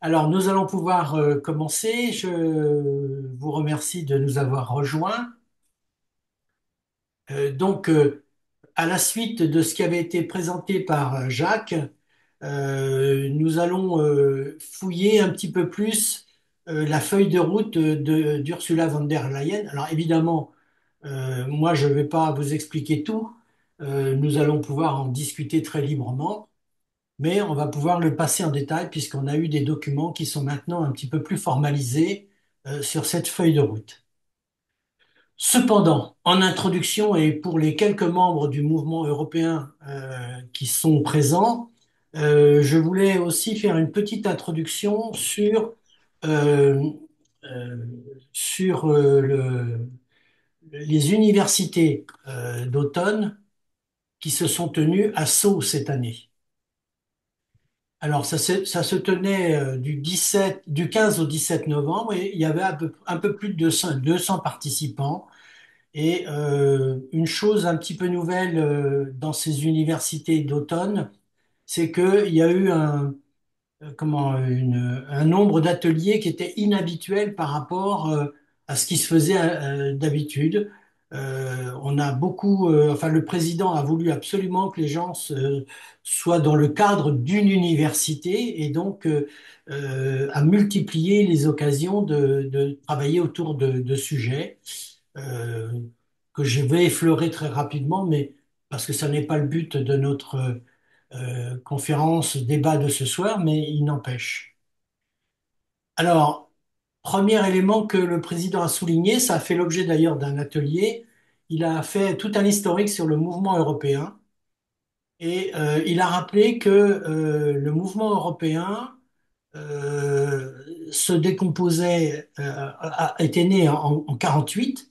Alors, nous allons pouvoir commencer. Je vous remercie de nous avoir rejoints. À la suite de ce qui avait été présenté par Jacques, nous allons fouiller un petit peu plus la feuille de route d'Ursula von der Leyen. Alors, évidemment, moi, je ne vais pas vous expliquer tout. Nous allons pouvoir en discuter très librement. Mais on va pouvoir le passer en détail puisqu'on a eu des documents qui sont maintenant un petit peu plus formalisés sur cette feuille de route. Cependant, en introduction et pour les quelques membres du mouvement européen qui sont présents, je voulais aussi faire une petite introduction euh, euh, sur les universités d'automne qui se sont tenues à Sceaux cette année. Alors, ça se tenait du 15 au 17 novembre et il y avait un peu plus de 200 participants. Et une chose un petit peu nouvelle dans ces universités d'automne, c'est qu'il y a eu un nombre d'ateliers qui était inhabituel par rapport à ce qui se faisait d'habitude. On a beaucoup, enfin le président a voulu absolument que les gens soient dans le cadre d'une université et donc a multiplié les occasions de travailler autour de sujets euh, que je vais effleurer très rapidement, mais parce que ça n'est pas le but de notre conférence débat de ce soir, mais il n'empêche. Alors, premier élément que le président a souligné, ça a fait l'objet d'ailleurs d'un atelier, il a fait tout un historique sur le mouvement européen et il a rappelé que le mouvement européen se décomposait, était né en 48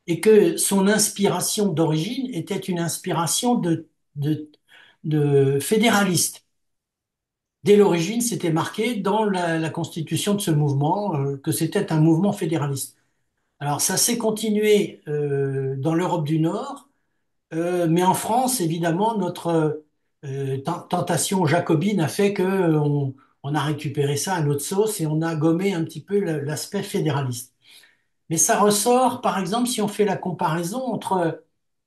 et que son inspiration d'origine était une inspiration de, de fédéraliste. Dès l'origine, c'était marqué dans la constitution de ce mouvement que c'était un mouvement fédéraliste. Alors ça s'est continué dans l'Europe du Nord, mais en France, évidemment, notre tentation jacobine a fait que on a récupéré ça à notre sauce et on a gommé un petit peu l'aspect fédéraliste. Mais ça ressort, par exemple, si on fait la comparaison entre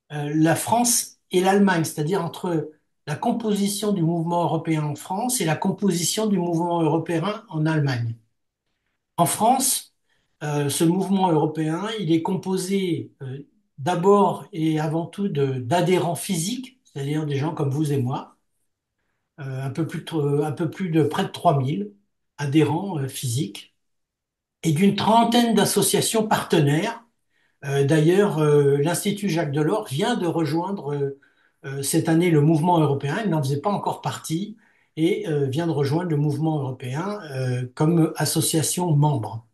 la France et l'Allemagne, c'est-à-dire entre la composition du mouvement européen en France et la composition du mouvement européen en Allemagne. En France, ce mouvement européen, il est composé d'abord et avant tout d'adhérents physiques, c'est-à-dire des gens comme vous et moi, un peu plus de près de 3000 adhérents physiques, et d'une trentaine d'associations partenaires. D'ailleurs, l'Institut Jacques Delors vient de rejoindre cette année le mouvement européen. Il n'en faisait pas encore partie et vient de rejoindre le mouvement européen comme association membre.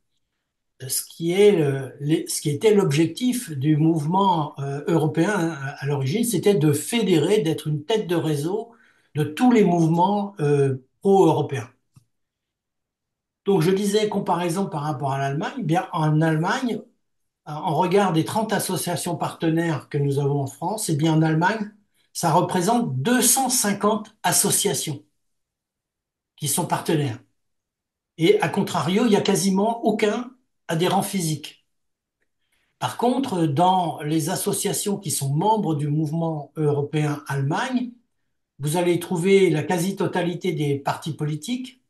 Ce qui était l'objectif du mouvement européen à l'origine, c'était de fédérer, d'être une tête de réseau de tous les mouvements pro-européens. Donc je disais comparaison par rapport à l'Allemagne. Eh bien, en Allemagne, en regard des 30 associations partenaires que nous avons en France, eh bien en Allemagne, ça représente 250 associations qui sont partenaires. Et à contrario, il n'y a quasiment aucun adhérent physique. Par contre, dans les associations qui sont membres du mouvement européen Allemagne, vous allez trouver la quasi-totalité des partis politiques,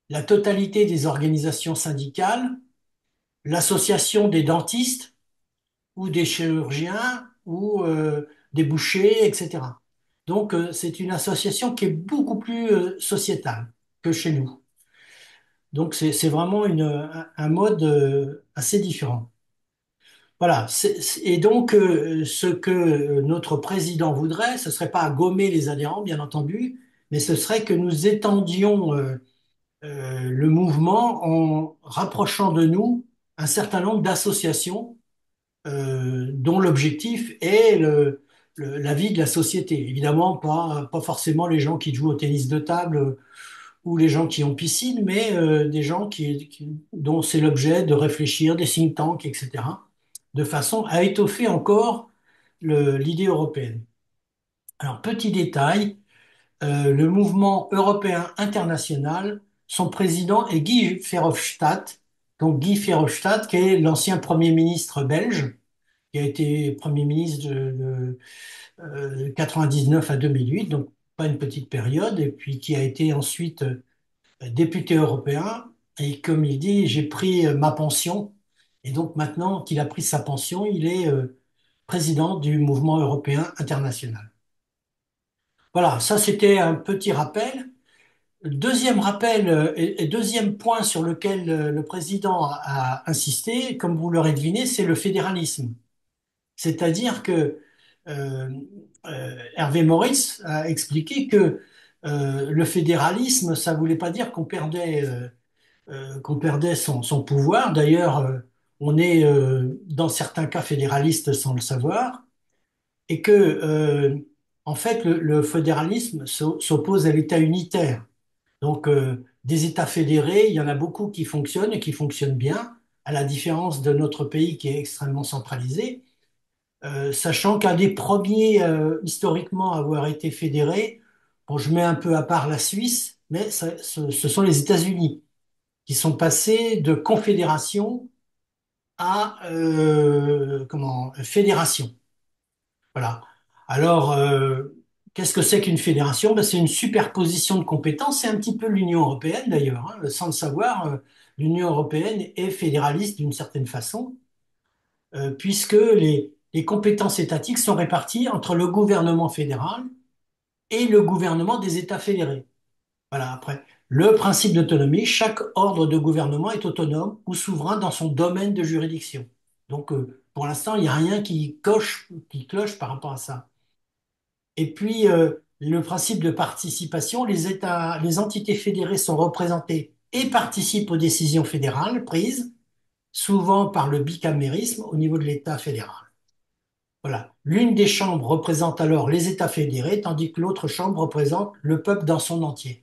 la totalité des organisations syndicales, l'association des dentistes, ou des chirurgiens ou des bouchers, etc. Donc, c'est une association qui est beaucoup plus sociétale que chez nous. Donc, c'est vraiment un mode assez différent. Voilà. Et donc, ce que notre président voudrait, ce serait pas gommer les adhérents, bien entendu, mais ce serait que nous étendions le mouvement en rapprochant de nous un certain nombre d'associations dont l'objectif est la vie de la société. Évidemment, pas forcément les gens qui jouent au tennis de table ou les gens qui ont piscine, mais des gens dont c'est l'objet de réfléchir, des think tanks, etc., de façon à étoffer encore l'idée européenne. Alors, petit détail, le mouvement européen international son président est Guy Verhofstadt. Donc Guy Verhofstadt, qui est l'ancien Premier ministre belge, qui a été Premier ministre de 99 à 2008, donc pas une petite période, et puis qui a été ensuite député européen. Et comme il dit, j'ai pris ma pension. Et donc maintenant qu'il a pris sa pension, il est président du mouvement européen international. Voilà, ça c'était un petit rappel. Deuxième rappel et deuxième point sur lequel le président a insisté, comme vous l'aurez deviné, c'est le fédéralisme. C'est-à-dire que euh, Hervé Maurice a expliqué que le fédéralisme, ça voulait pas dire qu'on perdait son pouvoir. D'ailleurs, on est dans certains cas fédéraliste sans le savoir, et que en fait le fédéralisme s'oppose à l'État unitaire. Donc, des États fédérés, il y en a beaucoup qui fonctionnent et qui fonctionnent bien, à la différence de notre pays qui est extrêmement centralisé. Sachant qu'un des premiers historiquement à avoir été fédéré, bon, je mets un peu à part la Suisse, mais ce sont les États-Unis qui sont passés de confédération à comment, fédération. Voilà. Alors, qu'est-ce que c'est qu'une fédération? Ben, c'est une superposition de compétences. C'est un petit peu l'Union européenne d'ailleurs, hein. Sans le savoir, l'Union européenne est fédéraliste d'une certaine façon, puisque les compétences étatiques sont réparties entre le gouvernement fédéral et le gouvernement des États fédérés. Voilà, après. Le principe d'autonomie, chaque ordre de gouvernement est autonome ou souverain dans son domaine de juridiction. Donc, pour l'instant, il n'y a rien qui cloche par rapport à ça. Et puis, le principe de participation, les entités fédérées sont représentées et participent aux décisions fédérales prises, souvent par le bicamérisme au niveau de l'État fédéral. Voilà. L'une des chambres représente alors les États fédérés, tandis que l'autre chambre représente le peuple dans son entier.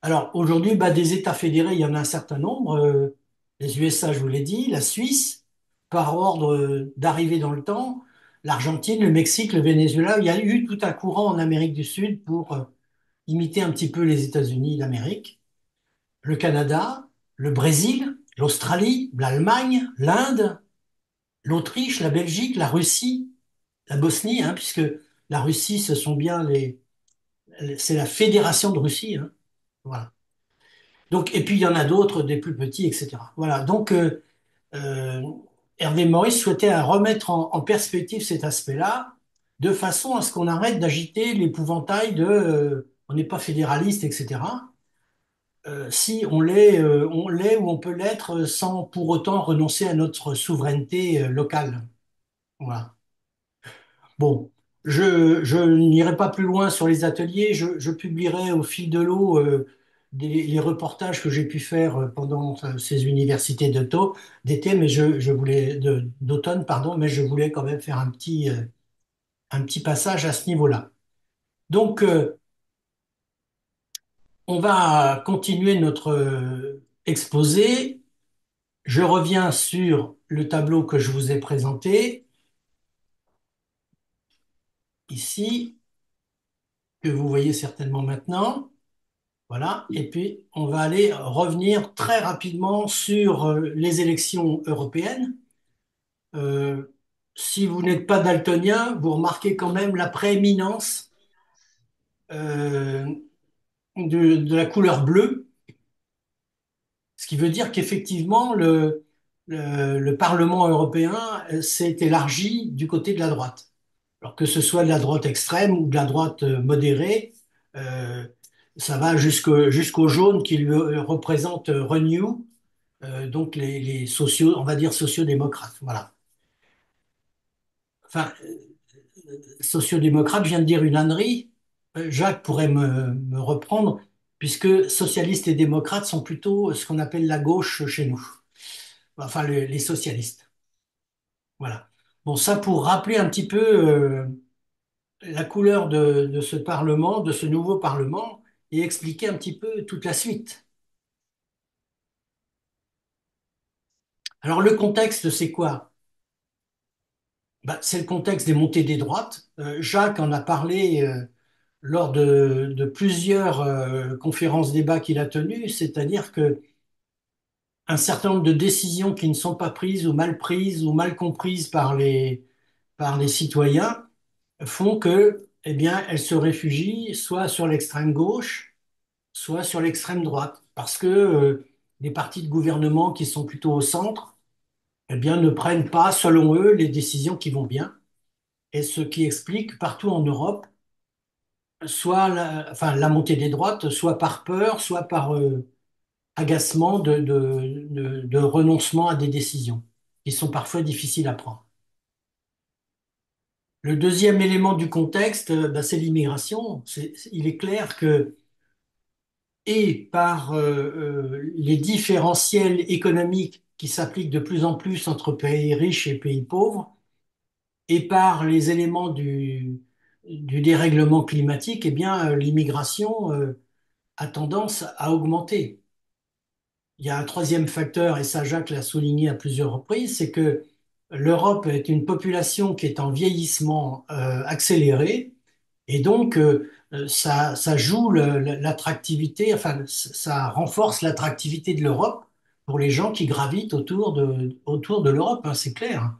Alors aujourd'hui, bah, des États fédérés, il y en a un certain nombre. Les USA, je vous l'ai dit, la Suisse, par ordre d'arrivée dans le temps, l'Argentine, le Mexique, le Venezuela. Il y a eu tout un courant en Amérique du Sud pour imiter un petit peu les États-Unis d'Amérique, le Canada, le Brésil, l'Australie, l'Allemagne, l'Inde, l'Autriche, la Belgique, la Russie, la Bosnie, hein, puisque la Russie, ce sont bien c'est la Fédération de Russie, hein. Voilà. Donc, et puis il y en a d'autres, des plus petits, etc. Voilà. Donc, euh, Hervé Maurice souhaitait remettre en perspective cet aspect-là, de façon à ce qu'on arrête d'agiter l'épouvantail de on n'est pas fédéraliste, etc. Si on l'est ou on peut l'être sans pour autant renoncer à notre souveraineté locale. Voilà. Bon, je n'irai pas plus loin sur les ateliers. Je publierai au fil de l'eau les reportages que j'ai pu faire pendant ces universités d'été, mais je voulais d'automne, pardon, mais je voulais quand même faire un petit passage à ce niveau-là. Donc, on va continuer notre exposé. Je reviens sur le tableau que je vous ai présenté ici, que vous voyez certainement maintenant. Voilà. Et puis, on va aller revenir très rapidement sur les élections européennes. Euh, Si vous n'êtes pas daltonien, vous remarquez quand même la prééminence euh, de la couleur bleue, ce qui veut dire qu'effectivement, le Parlement européen s'est élargi du côté de la droite. Alors que ce soit de la droite extrême ou de la droite modérée, euh, ça va jusqu'au jaune qui lui représente Renew, donc les sociaux, on va dire sociaux-démocrates. Voilà. Enfin, sociaux-démocrate, je viens de dire une ânerie. Jacques pourrait me reprendre, puisque socialistes et démocrates sont plutôt ce qu'on appelle la gauche chez nous. Enfin, les socialistes. Voilà. Bon, ça pour rappeler un petit peu la couleur de ce Parlement, de ce nouveau Parlement, et expliquer un petit peu toute la suite. Alors, le contexte, c'est quoi? Bah, c'est le contexte des montées des droites. Jacques en a parlé lors de plusieurs conférences débats qu'il a tenues, c'est-à-dire que un certain nombre de décisions qui ne sont pas prises ou mal comprises par les citoyens font que, eh bien, elles se réfugient soit sur l'extrême gauche, soit sur l'extrême droite, parce que les partis de gouvernement qui sont plutôt au centre, eh bien, ne prennent pas, selon eux, les décisions qui vont bien, et ce qui explique partout en Europe soit enfin, la montée des droites, soit par peur, soit par agacement de renoncement à des décisions qui sont parfois difficiles à prendre. Le deuxième élément du contexte, ben, c'est l'immigration. Il est clair que, et par les différentiels économiques qui s'appliquent de plus en plus entre pays riches et pays pauvres, et par les éléments du dérèglement climatique, eh bien, l'immigration a tendance à augmenter. Il y a un troisième facteur, et ça Jacques l'a souligné à plusieurs reprises, c'est que l'Europe est une population qui est en vieillissement accéléré, et donc ça joue l'attractivité, enfin ça renforce l'attractivité de l'Europe pour les gens qui gravitent autour de l'Europe, hein, c'est clair,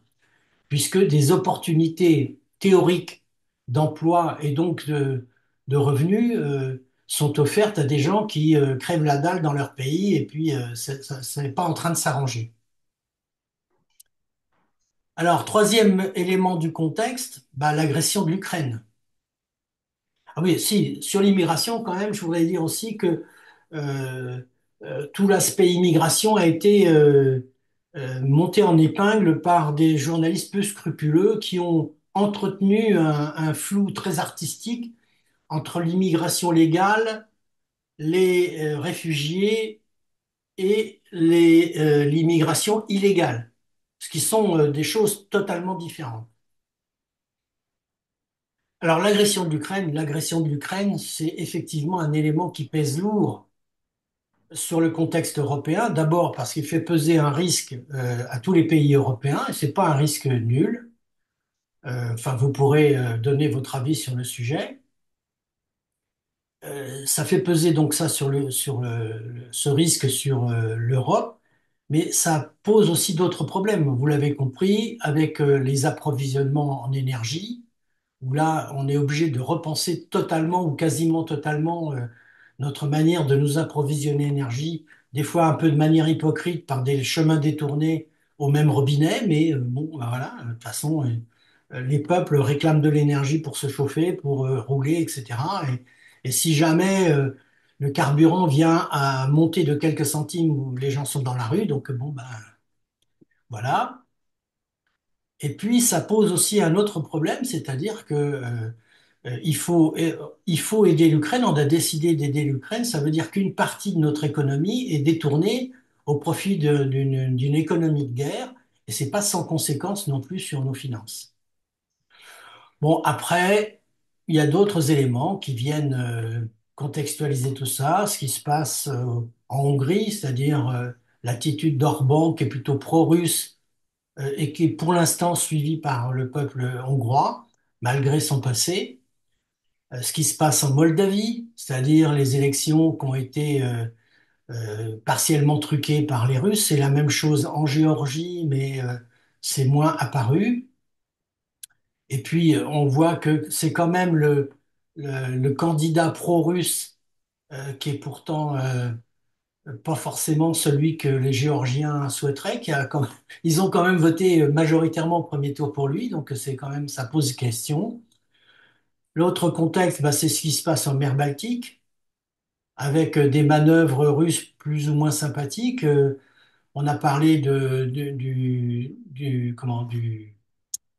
puisque des opportunités théoriques d'emploi et donc de revenus sont offertes à des gens qui crèvent la dalle dans leur pays et puis ça n'est pas en train de s'arranger. Alors, troisième élément du contexte, bah, l'agression de l'Ukraine. Ah oui, si, sur l'immigration, quand même, je voudrais dire aussi que euh, tout l'aspect immigration a été monté en épingle par des journalistes peu scrupuleux qui ont entretenu un flou très artistique entre l'immigration légale, les réfugiés et l'immigration illégale, ce qui sont des choses totalement différentes. Alors l'agression de l'Ukraine, c'est effectivement un élément qui pèse lourd sur le contexte européen. D'abord parce qu'il fait peser un risque à tous les pays européens, et c'est pas un risque nul. Enfin, vous pourrez donner votre avis sur le sujet. Ça fait peser donc ça ce risque sur l'Europe, mais ça pose aussi d'autres problèmes. Vous l'avez compris, avec les approvisionnements en énergie, où là, on est obligé de repenser totalement ou quasiment totalement notre manière de nous approvisionner énergie, des fois un peu de manière hypocrite par des chemins détournés au même robinet, mais bon, ben voilà, de toute façon, les peuples réclament de l'énergie pour se chauffer, pour rouler, etc. Et si jamais le carburant vient à monter de quelques centimes où les gens sont dans la rue, donc bon, ben voilà. Et puis, ça pose aussi un autre problème, c'est-à-dire que euh, il faut, euh, il faut aider l'Ukraine. On a décidé d'aider l'Ukraine. Ça veut dire qu'une partie de notre économie est détournée au profit d'une économie de guerre. Et c'est pas sans conséquence non plus sur nos finances. Bon, après, il y a d'autres éléments qui viennent contextualiser tout ça. Ce qui se passe en Hongrie, c'est-à-dire l'attitude d'Orban qui est plutôt pro-russe et qui est pour l'instant suivi par le peuple hongrois, malgré son passé. Ce qui se passe en Moldavie, c'est-à-dire les élections qui ont été partiellement truquées par les Russes. C'est la même chose en Géorgie, mais c'est moins apparu. Et puis, on voit que c'est quand même le candidat pro-russe qui est pourtant pas forcément celui que les Géorgiens souhaiteraient, ils ont quand même voté majoritairement au premier tour pour lui, donc c'est quand même, ça pose question. L'autre contexte, bah, c'est ce qui se passe en mer Baltique, avec des manœuvres russes plus ou moins sympathiques. On a parlé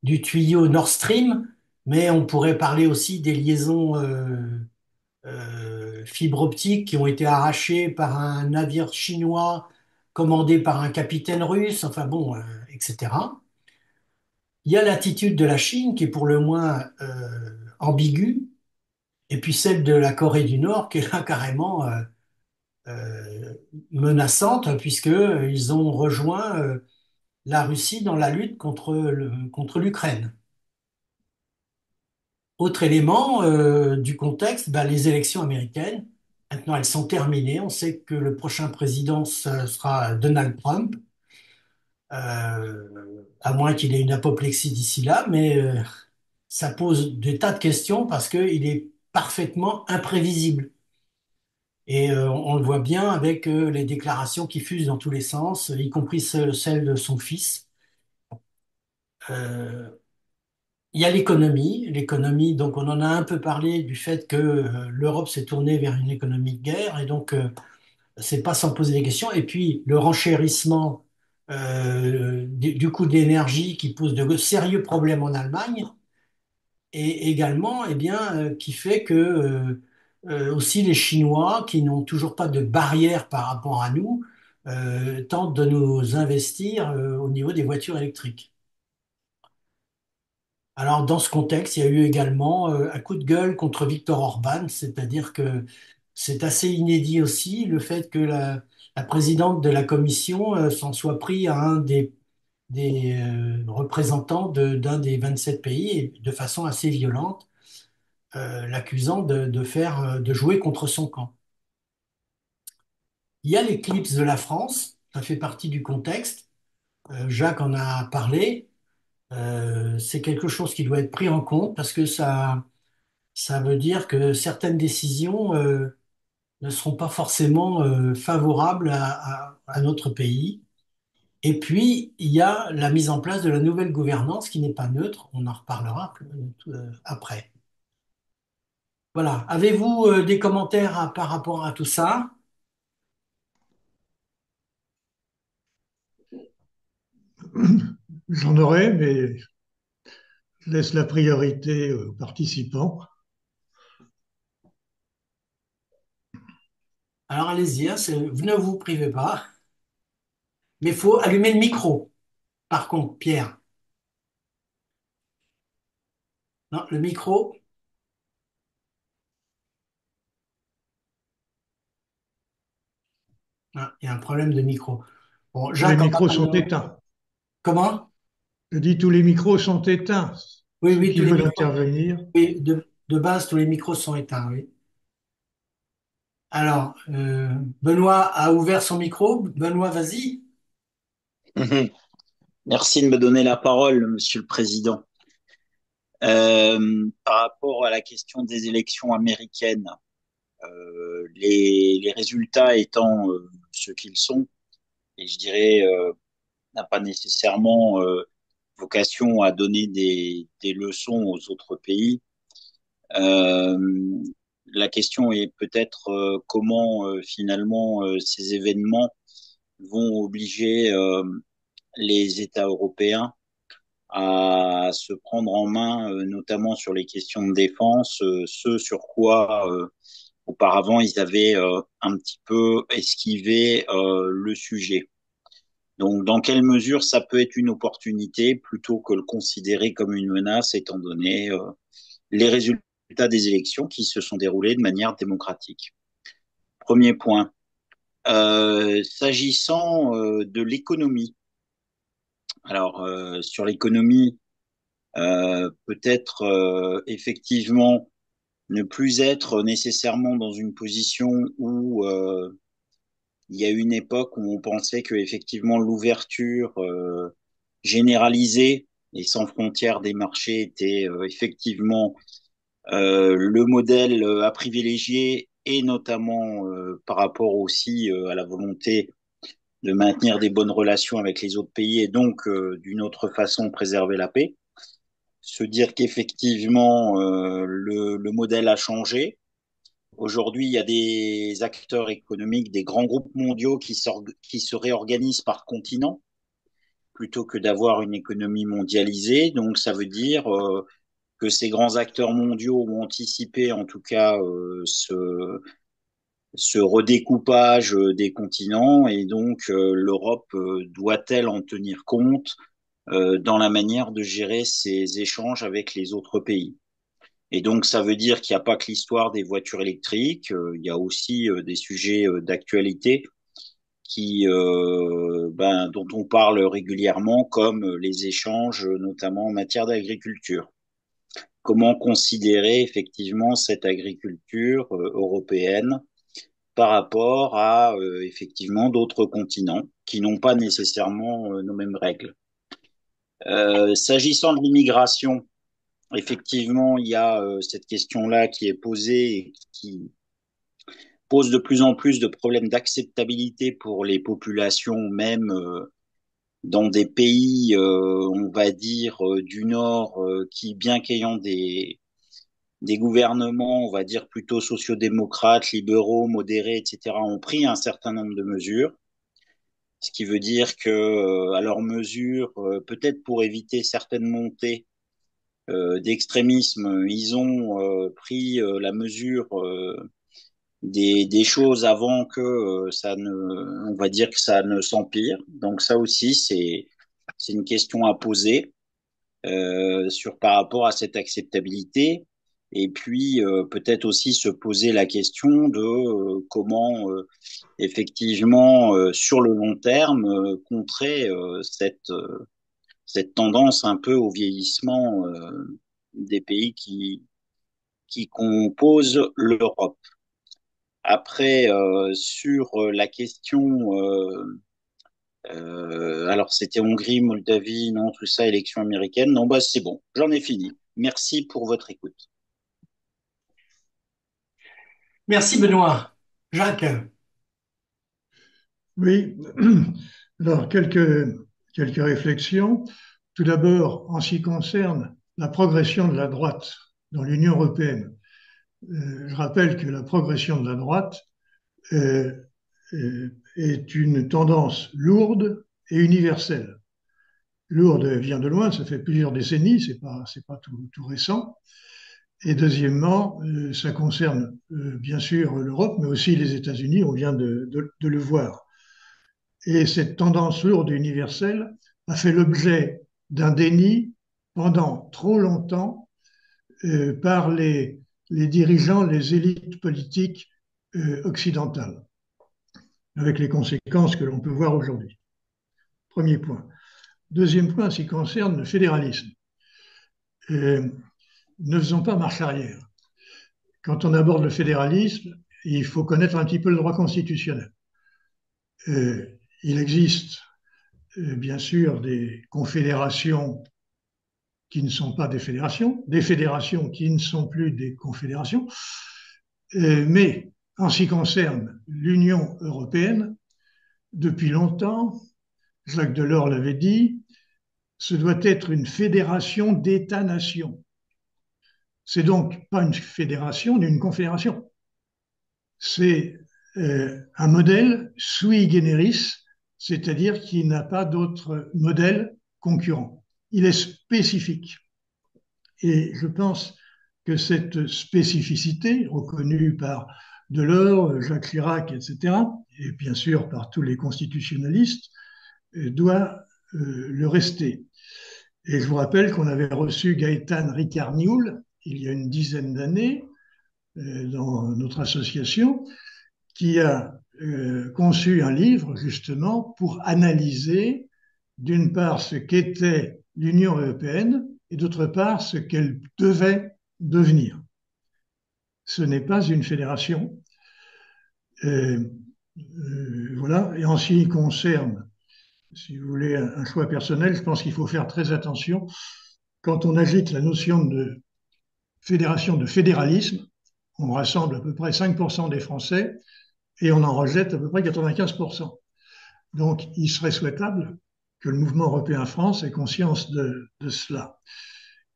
du tuyau Nord Stream, mais on pourrait parler aussi des liaisons fibre optique qui ont été arrachées par un navire chinois commandé par un capitaine russe, enfin bon, etc. Il y a l'attitude de la Chine qui est pour le moins ambiguë, et puis celle de la Corée du Nord qui est là carrément euh, menaçante, puisque ils ont rejoint la Russie dans la lutte contre contre l'Ukraine. Autre élément du contexte, ben, les élections américaines. Maintenant, elles sont terminées. On sait que le prochain président, ce sera Donald Trump, à moins qu'il ait une apoplexie d'ici là, mais ça pose des tas de questions parce qu'il est parfaitement imprévisible. Et on le voit bien avec les déclarations qui fusent dans tous les sens, y compris celles de son fils. Euh, il y a l'économie. L'économie, donc on en a un peu parlé du fait que l'Europe s'est tournée vers une économie de guerre, et donc c'est pas sans poser des questions. Et puis le renchérissement du coût de l'énergie qui pose de sérieux problèmes en Allemagne, et également, eh bien, qui fait que aussi les Chinois, qui n'ont toujours pas de barrière par rapport à nous, tentent de nous investir au niveau des voitures électriques. Alors, dans ce contexte, il y a eu également un coup de gueule contre Viktor Orban, c'est-à-dire que c'est assez inédit aussi le fait que la présidente de la Commission s'en soit pris à un des représentants d'un des 27 pays, et de façon assez violente, l'accusant de faire, de jouer contre son camp. Il y a l'éclipse de la France, ça fait partie du contexte. Jacques en a parlé. C'est quelque chose qui doit être pris en compte parce que ça veut dire que certaines décisions ne seront pas forcément favorables à notre pays. Et puis, il y a la mise en place de la nouvelle gouvernance qui n'est pas neutre. On en reparlera après. Voilà. Avez-vous des commentaires par rapport à tout ça? J'en aurais, mais je laisse la priorité aux participants. Alors allez-y, hein, vous ne vous privez pas. Mais il faut allumer le micro. Par contre, Pierre. Non, le micro. Ah, il y a un problème de micro. Bon, Les Jacques, en micros sont attendant. éteints. Comment? Je dis tous les micros sont éteints. Oui, Ceux oui, qui tous les veulent micros. intervenir. Oui, de base, tous les micros sont éteints, oui. Alors, Benoît a ouvert son micro. Benoît, vas-y. Mhm. Merci de me donner la parole, Monsieur le Président. Par rapport à la question des élections américaines, les résultats étant ce qu'ils sont, et je dirais n'a pas nécessairement vocation à donner des leçons aux autres pays. Euh, la question est peut-être comment finalement ces événements vont obliger les États européens à se prendre en main, notamment sur les questions de défense, ce sur quoi auparavant ils avaient un petit peu esquivé le sujet. Donc, dans quelle mesure ça peut être une opportunité plutôt que le considérer comme une menace, étant donné les résultats des élections qui se sont déroulées de manière démocratique. Premier point. S'agissant de l'économie, alors sur l'économie, peut-être effectivement ne plus être nécessairement dans une position où il y a eu une époque où on pensait que effectivement l'ouverture généralisée et sans frontières des marchés était effectivement le modèle à privilégier et notamment par rapport aussi à la volonté de maintenir des bonnes relations avec les autres pays et donc d'une autre façon préserver la paix. Se dire qu'effectivement le modèle a changé. Aujourd'hui, il y a des acteurs économiques, des grands groupes mondiaux qui se réorganisent par continent plutôt que d'avoir une économie mondialisée. Donc, ça veut dire que ces grands acteurs mondiaux ont anticipé, en tout cas, ce redécoupage des continents. Et donc, l'Europe doit-elle en tenir compte dans la manière de gérer ses échanges avec les autres pays? Et donc, ça veut dire qu'il n'y a pas que l'histoire des voitures électriques, il y a aussi des sujets d'actualité dont on parle régulièrement, comme les échanges, notamment en matière d'agriculture. comment considérer effectivement cette agriculture européenne par rapport à effectivement d'autres continents qui n'ont pas nécessairement nos mêmes règles. S'agissant de l'immigration, effectivement, il y a cette question-là qui est posée et qui pose de plus en plus de problèmes d'acceptabilité pour les populations, même dans des pays, on va dire, du Nord, qui, bien qu'ayant des gouvernements, on va dire, plutôt sociodémocrates, libéraux, modérés, etc., ont pris un certain nombre de mesures. Ce qui veut dire que, à leurs mesures, peut-être pour éviter certaines montées d'extrémisme, ils ont pris la mesure des choses avant que ça ne, on va dire que ça ne s'empire. Donc ça aussi, c'est une question à poser sur par rapport à cette acceptabilité. Et puis peut-être aussi se poser la question de comment effectivement sur le long terme contrer cette tendance un peu au vieillissement des pays qui composent l'Europe. Après, sur la question, alors c'était Hongrie, Moldavie, non, tout ça, élection américaine. Non, bah c'est bon, j'en ai fini. Merci pour votre écoute. Merci Benoît. Jacques, Oui, alors quelques réflexions. Tout d'abord, en ce qui concerne la progression de la droite dans l'Union européenne. Je rappelle que la progression de la droite est une tendance lourde et universelle. Lourde vient de loin, ça fait plusieurs décennies, c'est pas tout récent. Et deuxièmement, ça concerne bien sûr l'Europe, mais aussi les États-Unis, on vient de le voir. Et cette tendance lourde et universelle a fait l'objet d'un déni pendant trop longtemps par les dirigeants, les élites politiques occidentales, avec les conséquences que l'on peut voir aujourd'hui. Premier point. Deuxième point, en ce qui concerne le fédéralisme. Ne faisons pas marche arrière. Quand on aborde le fédéralisme, il faut connaître un petit peu le droit constitutionnel. Il existe bien sûr des confédérations qui ne sont pas des fédérations qui ne sont plus des confédérations, mais en ce qui concerne l'Union européenne, depuis longtemps, Jacques Delors l'avait dit, ce doit être une fédération d'États-nations. C'est donc pas une fédération ni une confédération. C'est un modèle sui generis, c'est-à-dire qu'il n'a pas d'autre modèle concurrent. Il est spécifique. Et je pense que cette spécificité, reconnue par Delors, Jacques Chirac, etc., et bien sûr par tous les constitutionnalistes, doit le rester. Et je vous rappelle qu'on avait reçu Gaëtan Ricard-Nioul il y a une dizaine d'années dans notre association, qui a conçu un livre justement pour analyser d'une part ce qu'était l'Union européenne et d'autre part ce qu'elle devait devenir. Ce n'est pas une fédération. Voilà. Et en ce qui concerne, si vous voulez, un choix personnel, je pense qu'il faut faire très attention quand on agite la notion de fédération, de fédéralisme. On rassemble à peu près 5% des Français et on en rejette à peu près 95%. Donc, il serait souhaitable que le mouvement européen France ait conscience de cela.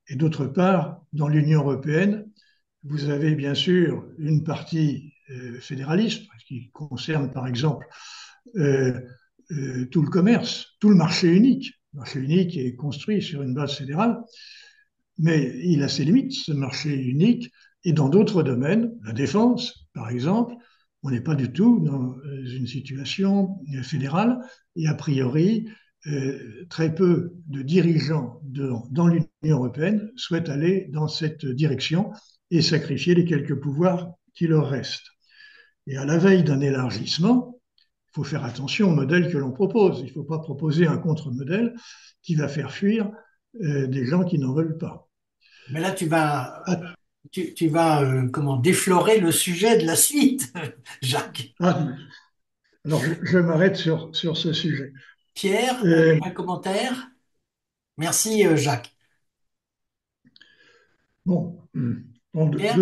Et d'autre part, dans l'Union européenne, vous avez bien sûr une partie fédéraliste, qui concerne par exemple tout le commerce, tout le marché unique. Le marché unique est construit sur une base fédérale, mais il a ses limites, ce marché unique, et dans d'autres domaines, la défense, par exemple, on n'est pas du tout dans une situation fédérale, et a priori, très peu de dirigeants dans l'Union européenne souhaitent aller dans cette direction et sacrifier les quelques pouvoirs qui leur restent. Et à la veille d'un élargissement, il faut faire attention au modèle que l'on propose. Il ne faut pas proposer un contre-modèle qui va faire fuir des gens qui n'en veulent pas. Mais là, Ah, tu vas comment, déflorer le sujet de la suite, Jacques. ah, alors, je m'arrête sur ce sujet. Pierre, Euh, un commentaire? Merci, Jacques. bon, bon, Pierre?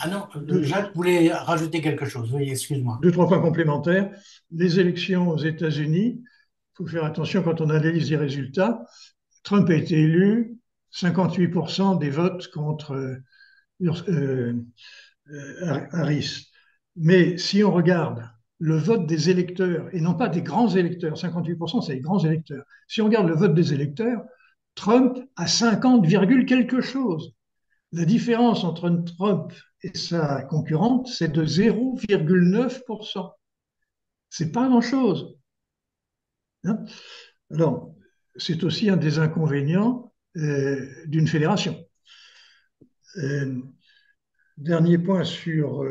Ah non, Jacques voulait rajouter quelque chose. Oui, excuse-moi. 3 points complémentaires. Les élections aux États-Unis, il faut faire attention quand on analyse les résultats. Trump a été élu, 58% des votes contre euh, Harris. Mais si on regarde le vote des électeurs, et non pas des grands électeurs, 58% c'est les grands électeurs, si on regarde le vote des électeurs, Trump a 50, quelque chose. La différence entre Trump et sa concurrente, c'est de 0,9%. C'est pas grand-chose. Hein. Alors, c'est aussi un des inconvénients d'une fédération. Euh, Dernier point sur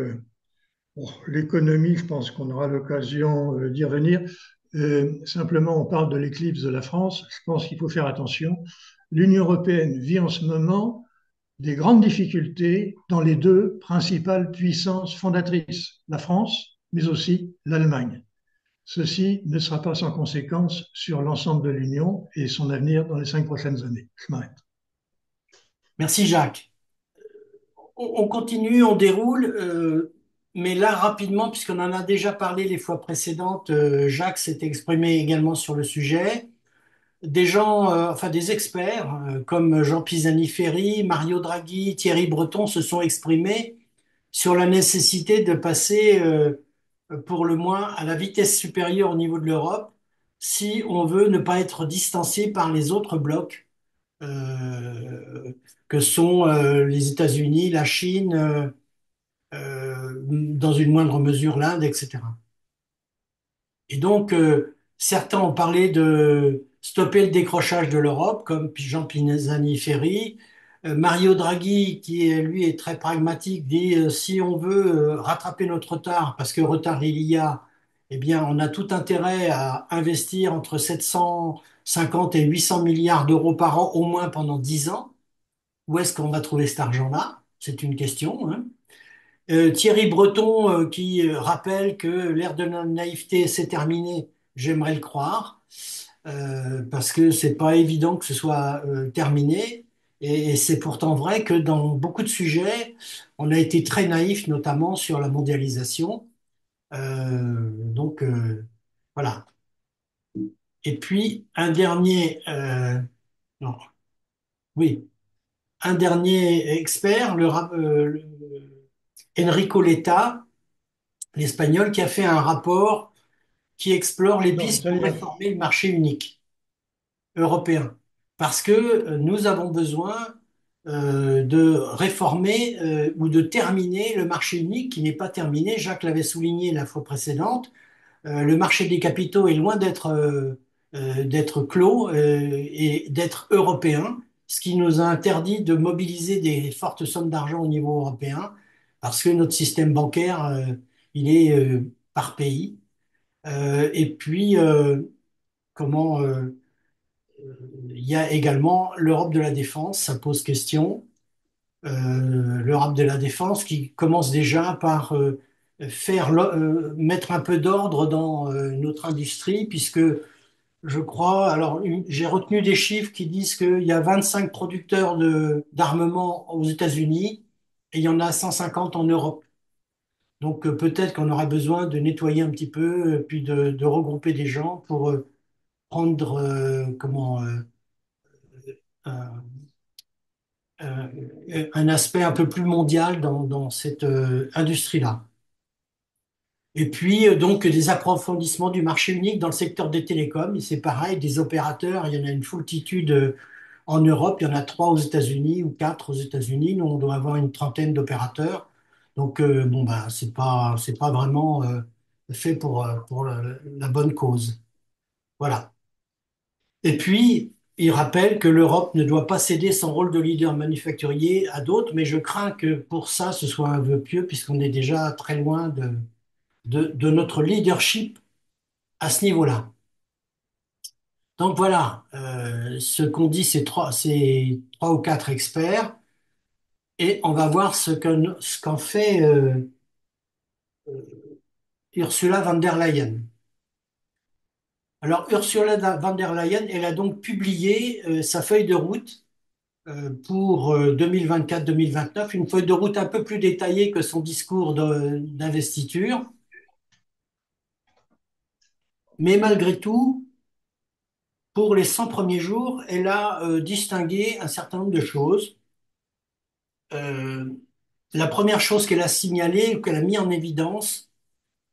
bon, l'économie, je pense qu'on aura l'occasion d'y revenir. Simplement, on parle de l'éclipse de la France. Je pense qu'il faut faire attention. L'Union européenne vit en ce moment des grandes difficultés dans les deux principales puissances fondatrices, la France, mais aussi l'Allemagne. Ceci ne sera pas sans conséquence sur l'ensemble de l'Union et son avenir dans les 5 prochaines années. Je m'arrête. Merci, Jacques. On continue, on déroule, mais là, rapidement, puisqu'on en a déjà parlé les fois précédentes, Jacques s'est exprimé également sur le sujet. Des gens, enfin des experts, comme Jean Pisani-Ferry, Mario Draghi, Thierry Breton se sont exprimés sur la nécessité de passer, pour le moins, à la vitesse supérieure au niveau de l'Europe, si on veut ne pas être distancé par les autres blocs, que sont les États-Unis, la Chine, dans une moindre mesure l'Inde, etc. Et donc, certains ont parlé de stopper le décrochage de l'Europe, comme Jean Pisani-Ferry. Mario Draghi, qui lui est très pragmatique, dit si on veut rattraper notre retard, parce que retard il y a, eh bien, on a tout intérêt à investir entre 750 et 800 milliards d'euros par an, au moins pendant 10 ans. Où est-ce qu'on va trouver cet argent-là? C'est une question, hein. Thierry Breton qui rappelle que l'ère de la naïveté s'est terminée, j'aimerais le croire, parce que c'est pas évident que ce soit terminé. Et c'est pourtant vrai que dans beaucoup de sujets, on a été très naïf, notamment sur la mondialisation. Donc voilà. Et puis un dernier, non, oui, un dernier expert, Enrico Letta, l'Espagnol, qui a fait un rapport qui explore les Non, pistes pour italien. réformer le marché unique européen. Parce que nous avons besoin de réformer ou de terminer le marché unique qui n'est pas terminé. Jacques l'avait souligné la fois précédente. Le marché des capitaux est loin d'être clos et d'être européen, ce qui nous a interdit de mobiliser des fortes sommes d'argent au niveau européen, parce que notre système bancaire, il est par pays. Et puis, comment il y a également l'Europe de la défense, ça pose question. L'Europe de la défense qui commence déjà par mettre un peu d'ordre dans notre industrie, puisque je crois, alors j'ai retenu des chiffres qui disent qu'il y a 25 producteurs d'armement aux États-Unis et il y en a 150 en Europe. Donc peut-être qu'on aura besoin de nettoyer un petit peu, puis de regrouper des gens pour prendre un aspect un peu plus mondial dans cette industrie-là. Et puis, donc, des approfondissements du marché unique dans le secteur des télécoms. Et c'est pareil, des opérateurs, il y en a une foultitude en Europe, il y en a 3 aux États-Unis ou 4 aux États-Unis. Nous, on doit avoir une trentaine d'opérateurs. Donc, bon, bah, c'est pas vraiment fait pour la bonne cause. Voilà. Et puis, il rappelle que l'Europe ne doit pas céder son rôle de leader manufacturier à d'autres, mais je crains que pour ça, ce soit un vœu pieux, puisqu'on est déjà très loin de notre leadership à ce niveau-là. Donc voilà, ce qu'ont dit ces trois ou quatre experts. Et on va voir ce qu'en fait Ursula von der Leyen. Alors, Ursula von der Leyen, elle a donc publié sa feuille de route pour 2024-2029, une feuille de route un peu plus détaillée que son discours d'investiture. Mais malgré tout, pour les 100 premiers jours, elle a distingué un certain nombre de choses. Euh, la première chose qu'elle a signalée, ou qu'elle a mis en évidence,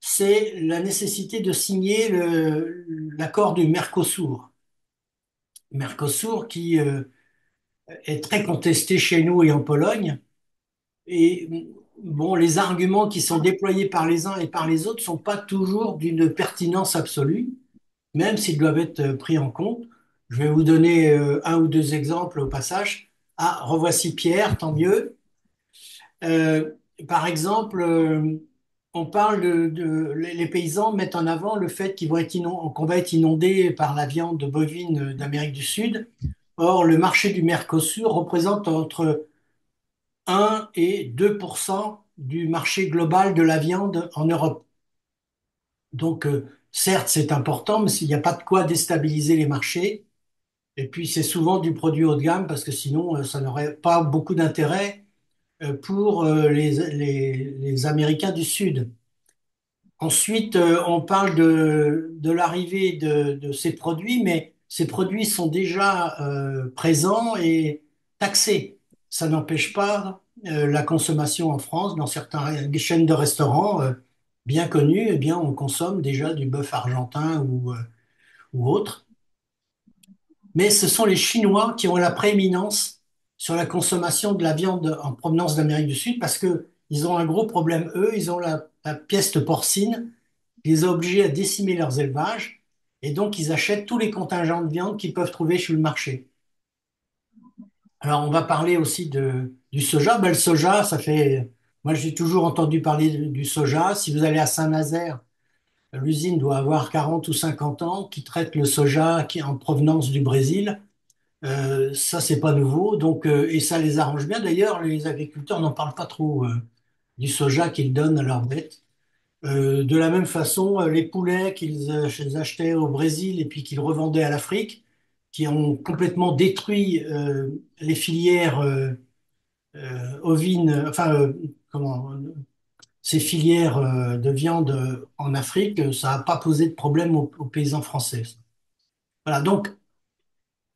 c'est la nécessité de signer l'accord du Mercosur. Mercosur qui est très contesté chez nous et en Pologne. Et bon, les arguments qui sont déployés par les uns et par les autres ne sont pas toujours d'une pertinence absolue, même s'ils doivent être pris en compte. Je vais vous donner un ou deux exemples au passage. Ah, revoici Pierre, tant mieux. Euh, Par exemple, on parle les paysans mettent en avant le fait qu'on va être inondé par la viande bovine d'Amérique du Sud. Or, le marché du Mercosur représente entre 1 et 2% du marché global de la viande en Europe. Donc, certes, c'est important, mais il n'y a pas de quoi déstabiliser les marchés. Et puis, c'est souvent du produit haut de gamme parce que sinon, ça n'aurait pas beaucoup d'intérêt pour les Américains du Sud. Ensuite, on parle de l'arrivée de ces produits, mais ces produits sont déjà présents et taxés. Ça n'empêche pas la consommation en France. Dans certaines chaînes de restaurants bien connues, eh bien, on consomme déjà du bœuf argentin ou autre. Mais ce sont les Chinois qui ont la prééminence sur la consommation de la viande en provenance d'Amérique du Sud parce que ils ont un gros problème, eux, ils ont la peste porcine qui les a obligés à décimer leurs élevages et donc ils achètent tous les contingents de viande qu'ils peuvent trouver sur le marché. Alors on va parler aussi du soja. Ben, le soja, moi j'ai toujours entendu parler du soja. Si vous allez à Saint-Nazaire, l'usine doit avoir 40 ou 50 ans qui traite le soja qui est en provenance du Brésil. Ça, c'est pas nouveau. Donc, et ça les arrange bien. D'ailleurs, les agriculteurs n'en parlent pas trop du soja qu'ils donnent à leurs bêtes. De la même façon, les poulets qu'ils achetaient au Brésil et puis qu'ils revendaient à l'Afrique, qui ont complètement détruit les filières ovines, enfin, ces filières de viande en Afrique, ça n'a pas posé de problème aux paysans français. Voilà, donc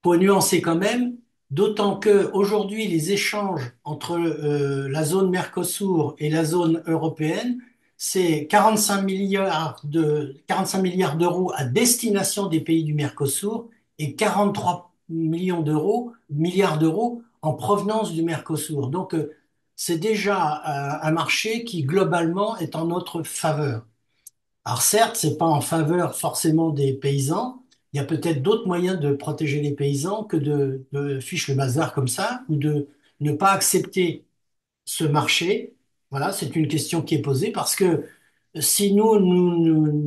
faut nuancer quand même, d'autant que aujourd'hui les échanges entre la zone Mercosur et la zone européenne, c'est 45 milliards d'euros à destination des pays du Mercosur et 43 milliards d'euros en provenance du Mercosur. Donc c'est déjà un marché qui globalement est en notre faveur. Alors certes, c'est pas en faveur forcément des paysans. Il y a peut-être d'autres moyens de protéger les paysans que de ficher le bazar comme ça ou de ne pas accepter ce marché. Voilà, c'est une question qui est posée parce que si nous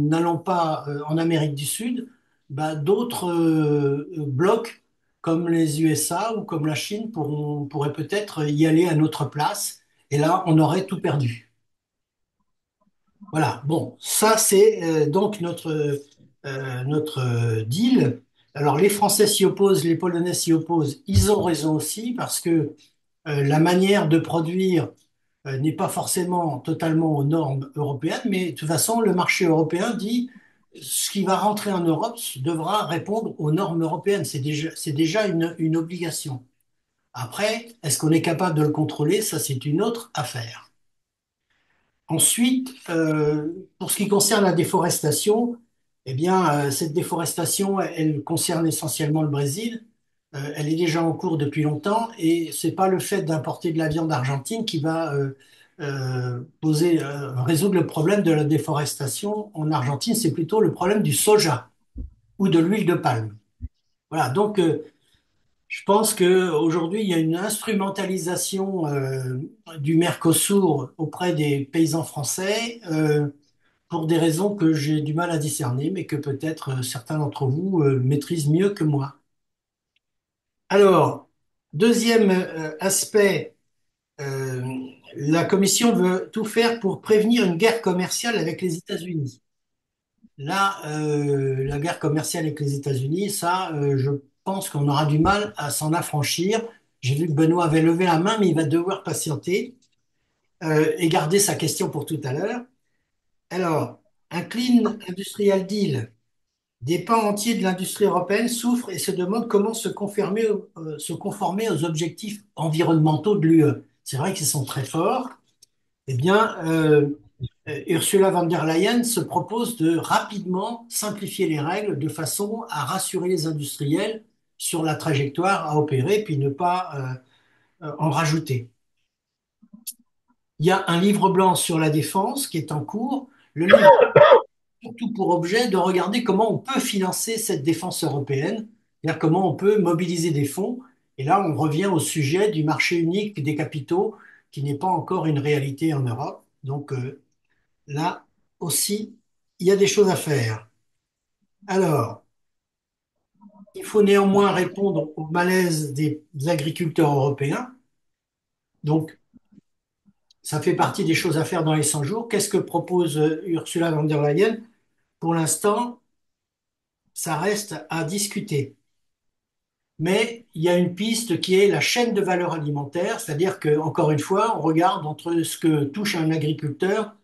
n'allons pas en Amérique du Sud, bah, d'autres blocs comme les USA ou comme la Chine pourraient peut-être y aller à notre place et là, on aurait tout perdu. Voilà, bon, ça c'est donc notre deal. Alors les Français s'y opposent, les Polonais s'y opposent, ils ont raison aussi parce que la manière de produire n'est pas forcément totalement aux normes européennes, mais de toute façon le marché européen dit ce qui va rentrer en Europe devra répondre aux normes européennes, c'est déjà une obligation. Après, est-ce qu'on est capable de le contrôler? Ça c'est une autre affaire. Ensuite, pour ce qui concerne la déforestation, eh bien, cette déforestation, elle concerne essentiellement le Brésil. Elle est déjà en cours depuis longtemps et c'est pas le fait d'importer de la viande argentine qui va résoudre le problème de la déforestation en Argentine, c'est plutôt le problème du soja ou de l'huile de palme. Voilà, donc je pense qu'aujourd'hui, il y a une instrumentalisation du Mercosur auprès des paysans français pour des raisons que j'ai du mal à discerner, mais que peut-être certains d'entre vous maîtrisent mieux que moi. Alors, deuxième aspect Euh, la Commission veut tout faire pour prévenir une guerre commerciale avec les États-Unis. Là, la guerre commerciale avec les États-Unis, ça, je pense qu'on aura du mal à s'en affranchir. J'ai vu que Benoît avait levé la main, mais il va devoir patienter et garder sa question pour tout à l'heure. Alors, un Clean Industrial Deal. Des pans entiers de l'industrie européenne souffrent et se demandent comment se conformer aux objectifs environnementaux de l'UE. C'est vrai qu'ils sont très forts. Eh bien, Ursula von der Leyen se propose de rapidement simplifier les règles de façon à rassurer les industriels sur la trajectoire à opérer, puis ne pas en rajouter. Il y a un livre blanc sur la défense qui est en cours. Le livre surtout pour objet de regarder comment on peut financer cette défense européenne, c'est-à-dire comment on peut mobiliser des fonds. Et là, on revient au sujet du marché unique des capitaux, qui n'est pas encore une réalité en Europe. Donc là aussi, il y a des choses à faire. Alors, il faut néanmoins répondre au malaise des agriculteurs européens. Donc, ça fait partie des choses à faire dans les 100 jours. Qu'est-ce que propose Ursula von der Leyen? Pour l'instant, ça reste à discuter. Mais il y a une piste qui est la chaîne de valeur alimentaire, c'est-à-dire que, encore une fois, on regarde entre ce que touche un agriculteur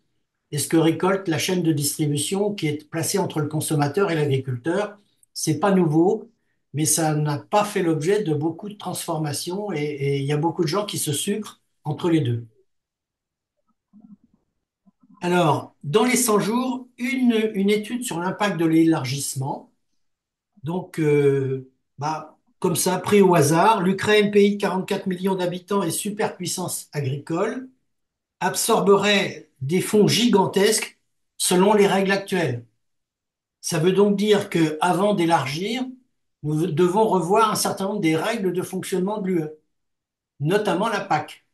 et ce que récolte la chaîne de distribution qui est placée entre le consommateur et l'agriculteur. C'est pas nouveau, mais ça n'a pas fait l'objet de beaucoup de transformations et il y a beaucoup de gens qui se sucrent entre les deux. Alors, dans les 100 jours, une étude sur l'impact de l'élargissement. Donc, comme ça, pris au hasard, l'Ukraine, pays de 44 millions d'habitants et superpuissance agricole, absorberait des fonds gigantesques selon les règles actuelles. Ça veut donc dire qu'avant d'élargir, nous devons revoir un certain nombre des règles de fonctionnement de l'UE, notamment la PAC.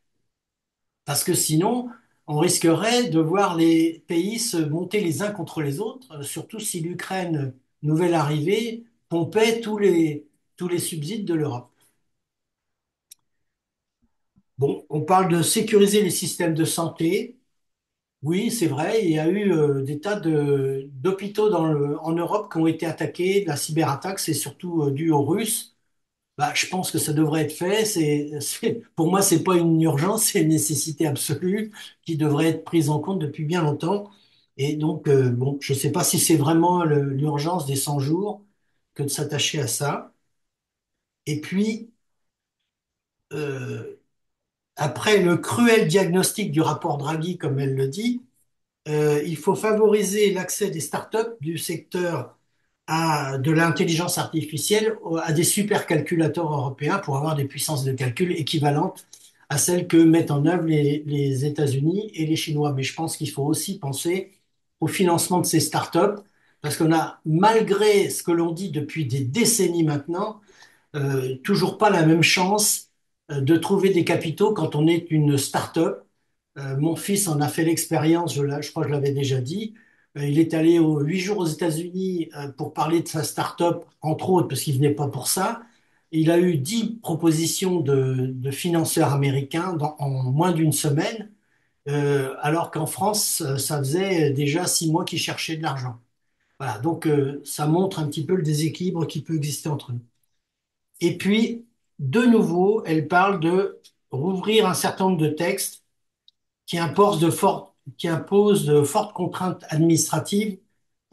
Parce que sinon, on risquerait de voir les pays se monter les uns contre les autres, surtout si l'Ukraine, nouvelle arrivée, pompait tous les subsides de l'Europe. Bon, on parle de sécuriser les systèmes de santé. Oui, c'est vrai, il y a eu des tas d'hôpitaux en Europe qui ont été attaqués, de la cyberattaque, c'est surtout dû aux Russes. Bah, je pense que ça devrait être fait. Pour moi, c'est pas une urgence, c'est une nécessité absolue qui devrait être prise en compte depuis bien longtemps. Et donc, bon, je ne sais pas si c'est vraiment l'urgence des 100 jours que de s'attacher à ça. Et puis, euh, après le cruel diagnostic du rapport Draghi, comme elle le dit, il faut favoriser l'accès des startups du secteur de l'intelligence artificielle à des supercalculateurs européens pour avoir des puissances de calcul équivalentes à celles que mettent en œuvre les États-Unis et les Chinois. Mais je pense qu'il faut aussi penser au financement de ces startups parce qu'on a, malgré ce que l'on dit depuis des décennies maintenant, toujours pas la même chance de trouver des capitaux quand on est une start-up. Mon fils en a fait l'expérience, je crois que je l'avais déjà dit. Il est allé 8 jours aux États-Unis pour parler de sa start-up, entre autres, parce qu'il venait pas pour ça. Il a eu 10 propositions de financeurs américains en moins d'une semaine, alors qu'en France, ça faisait déjà 6 mois qu'il cherchait de l'argent. Voilà, donc ça montre un petit peu le déséquilibre qui peut exister entre nous. Et puis, de nouveau, elle parle de rouvrir un certain nombre de textes qui imposent de fortes contraintes administratives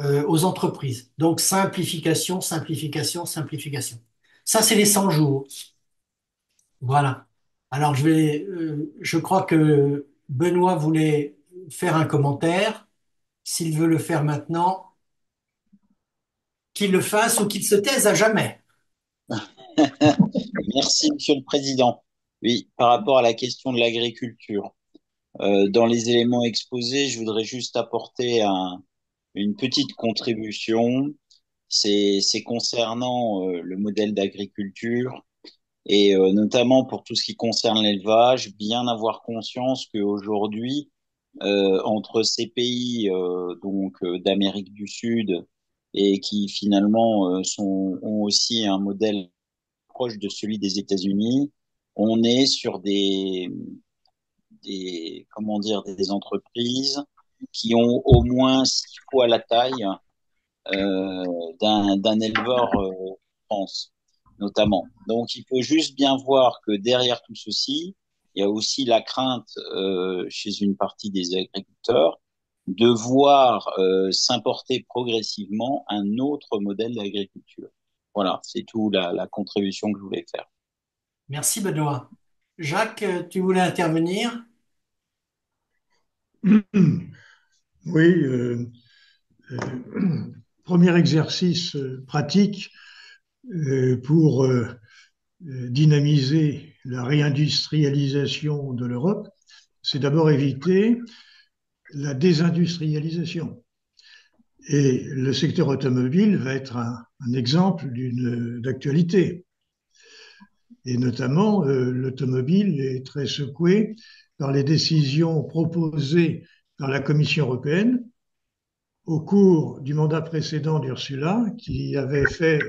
aux entreprises. Donc, simplification, simplification, simplification. Ça, c'est les 100 jours. Voilà. Alors, je crois que Benoît voulait faire un commentaire. S'il veut le faire maintenant, qu'il le fasse ou qu'il se taise à jamais. Merci, Monsieur le Président. Oui, par rapport à la question de l'agriculture, dans les éléments exposés, je voudrais juste apporter une petite contribution. C'est concernant le modèle d'agriculture et notamment pour tout ce qui concerne l'élevage, bien avoir conscience qu'aujourd'hui, entre ces pays d'Amérique du Sud et qui finalement ont aussi un modèle proche de celui des États-Unis, on est sur comment dire, des entreprises qui ont au moins 6 fois la taille d'un éleveur France, notamment. Donc, il faut juste bien voir que derrière tout ceci, il y a aussi la crainte chez une partie des agriculteurs de voir s'importer progressivement un autre modèle d'agriculture. Voilà, c'est tout la contribution que je voulais faire. Merci Benoît. Jacques, tu voulais intervenir? Oui, euh, premier exercice pratique pour dynamiser la réindustrialisation de l'Europe, c'est d'abord éviter la désindustrialisation. Et le secteur automobile va être un exemple d'actualité. Et notamment, l'automobile est très secoué par les décisions proposées par la Commission européenne au cours du mandat précédent d'Ursula, qui avait fait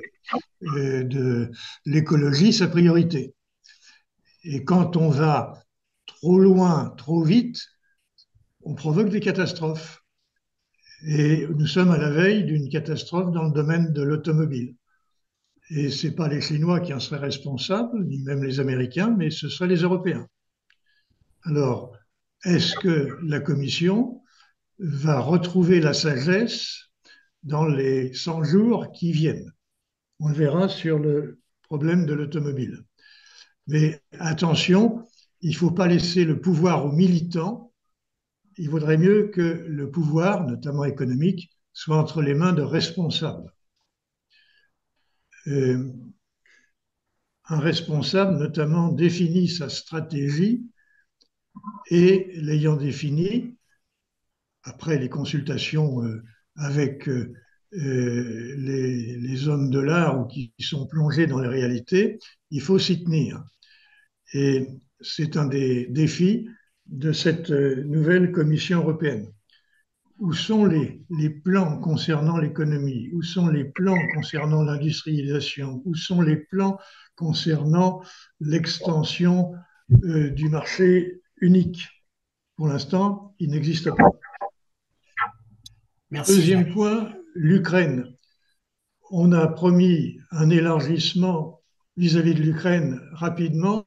de l'écologie sa priorité. Et quand on va trop loin, trop vite, on provoque des catastrophes. Et nous sommes à la veille d'une catastrophe dans le domaine de l'automobile. Et ce n'est pas les Chinois qui en seraient responsables, ni même les Américains, mais ce seraient les Européens. Alors, est-ce que la Commission va retrouver la sagesse dans les 100 jours qui viennent? On le verra sur le problème de l'automobile. Mais attention, il ne faut pas laisser le pouvoir aux militants. Il vaudrait mieux que le pouvoir, notamment économique, soit entre les mains de responsables. Euh, un responsable, notamment, définit sa stratégie et, l'ayant définie, après les consultations avec les hommes de l'art ou qui sont plongés dans les réalités, il faut s'y tenir. Et c'est un des défis de cette nouvelle Commission européenne. Où sont les plans concernant l'économie? Où sont les plans concernant l'industrialisation? Où sont les plans concernant l'extension du marché unique? Pour l'instant, il n'existe pas. Merci Deuxième Jacques. point, l'Ukraine. On a promis un élargissement vis-à-vis de l'Ukraine rapidement,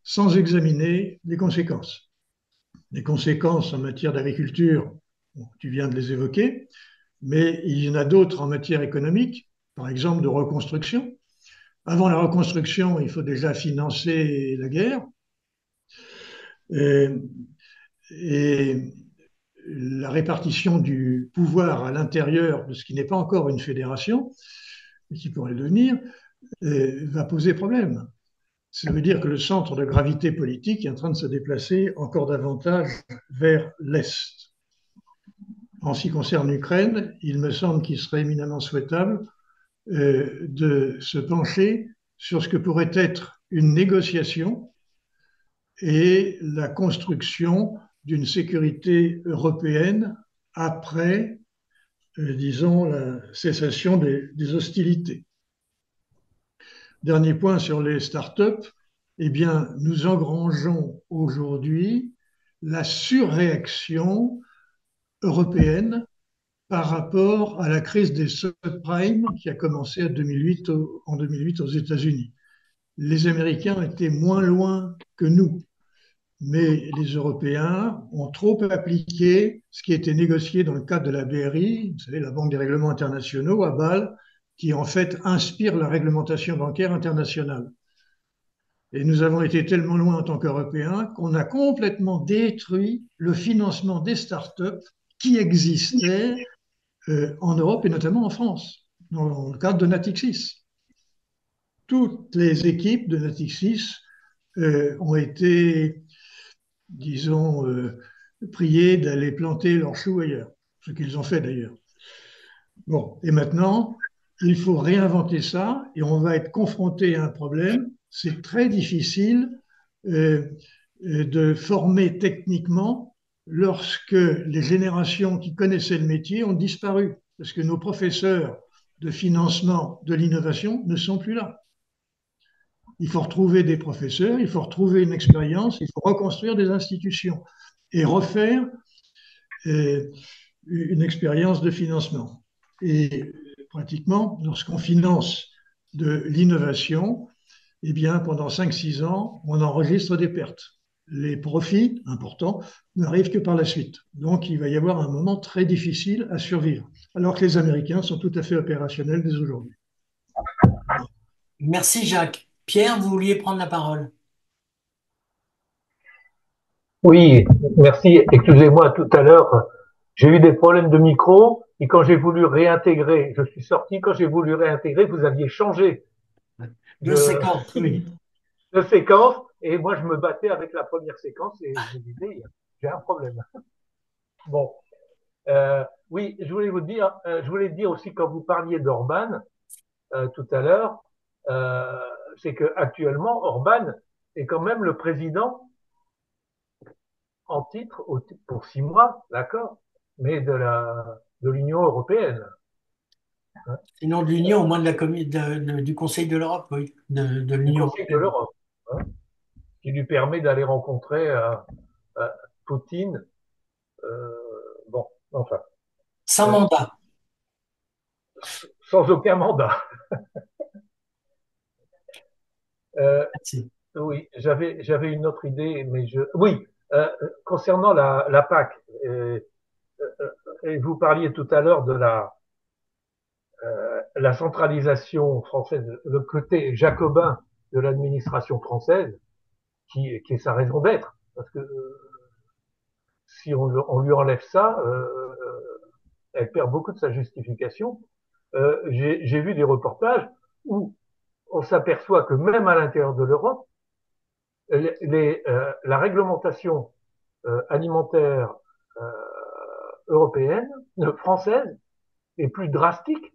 sans examiner les conséquences. Les conséquences en matière d'agriculture, bon, tu viens de les évoquer, mais il y en a d'autres en matière économique, par exemple de reconstruction. Avant la reconstruction, il faut déjà financer la guerre. Et, et la répartition du pouvoir à l'intérieur de ce qui n'est pas encore une fédération, mais qui pourrait le devenir, va poser problème. Ça veut dire que le centre de gravité politique est en train de se déplacer encore davantage vers l'Est. En ce qui concerne l'Ukraine, il me semble qu'il serait éminemment souhaitable de se pencher sur ce que pourrait être une négociation et la construction d'une sécurité européenne après, disons, la cessation des hostilités. Dernier point sur les startups, eh bien, nous engrangeons aujourd'hui la surréaction européenne par rapport à la crise des subprimes qui a commencé en 2008 aux États-Unis. Les Américains étaient moins loin que nous, mais les Européens ont trop appliqué ce qui était négocié dans le cadre de la BRI, vous savez, la Banque des règlements internationaux à Bâle, qui en fait inspire la réglementation bancaire internationale. Et nous avons été tellement loin en tant qu'Européens qu'on a complètement détruit le financement des startups qui existaient en Europe et notamment en France, dans le cadre de Natixis. Toutes les équipes de Natixis ont été, disons, priées d'aller planter leurs choux ailleurs, ce qu'ils ont fait d'ailleurs. Bon, et maintenant, il faut réinventer ça et on va être confronté à un problème. C'est très difficile de former techniquement lorsque les générations qui connaissaient le métier ont disparu, parce que nos professeurs de financement de l'innovation ne sont plus là. Il faut retrouver des professeurs, il faut retrouver une expérience, il faut reconstruire des institutions et refaire euh, une expérience de financement. Et pratiquement, lorsqu'on finance de l'innovation, eh bien, pendant 5 6 ans, on enregistre des pertes. Les profits importants n'arrivent que par la suite. Donc, il va y avoir un moment très difficile à survivre, alors que les Américains sont tout à fait opérationnels dès aujourd'hui. Merci Jacques. Pierre, vous vouliez prendre la parole. Oui, merci. Excusez-moi, tout à l'heure, j'ai eu des problèmes de micro et quand j'ai voulu réintégrer, je suis sorti, quand j'ai voulu réintégrer, vous aviez changé De de, séquence, oui. de séquence et moi je me battais avec la première séquence et je me disais, j'ai un problème. Bon, oui, je voulais dire aussi quand vous parliez d'Orban tout à l'heure, euh, c'est que actuellement Orban est quand même le président en titre pour 6 mois, d'accord, mais de l'Union européenne, hein, Sinon de l'Union, au moins de du Conseil de l'Europe, oui, de du l'Union Conseil de européenne. l'Europe, hein, qui lui permet d'aller rencontrer Poutine. Euh, bon, enfin, Sans euh, mandat. sans aucun mandat. Euh, Merci. oui, j'avais une autre idée, mais oui, concernant la PAC, et vous parliez tout à l'heure de la centralisation française, le côté jacobin de l'administration française, qui est sa raison d'être. Parce que si on lui enlève ça, elle perd beaucoup de sa justification. J'ai vu des reportages où on s'aperçoit que même à l'intérieur de l'Europe, la réglementation alimentaire euh, européenne, française, est plus drastique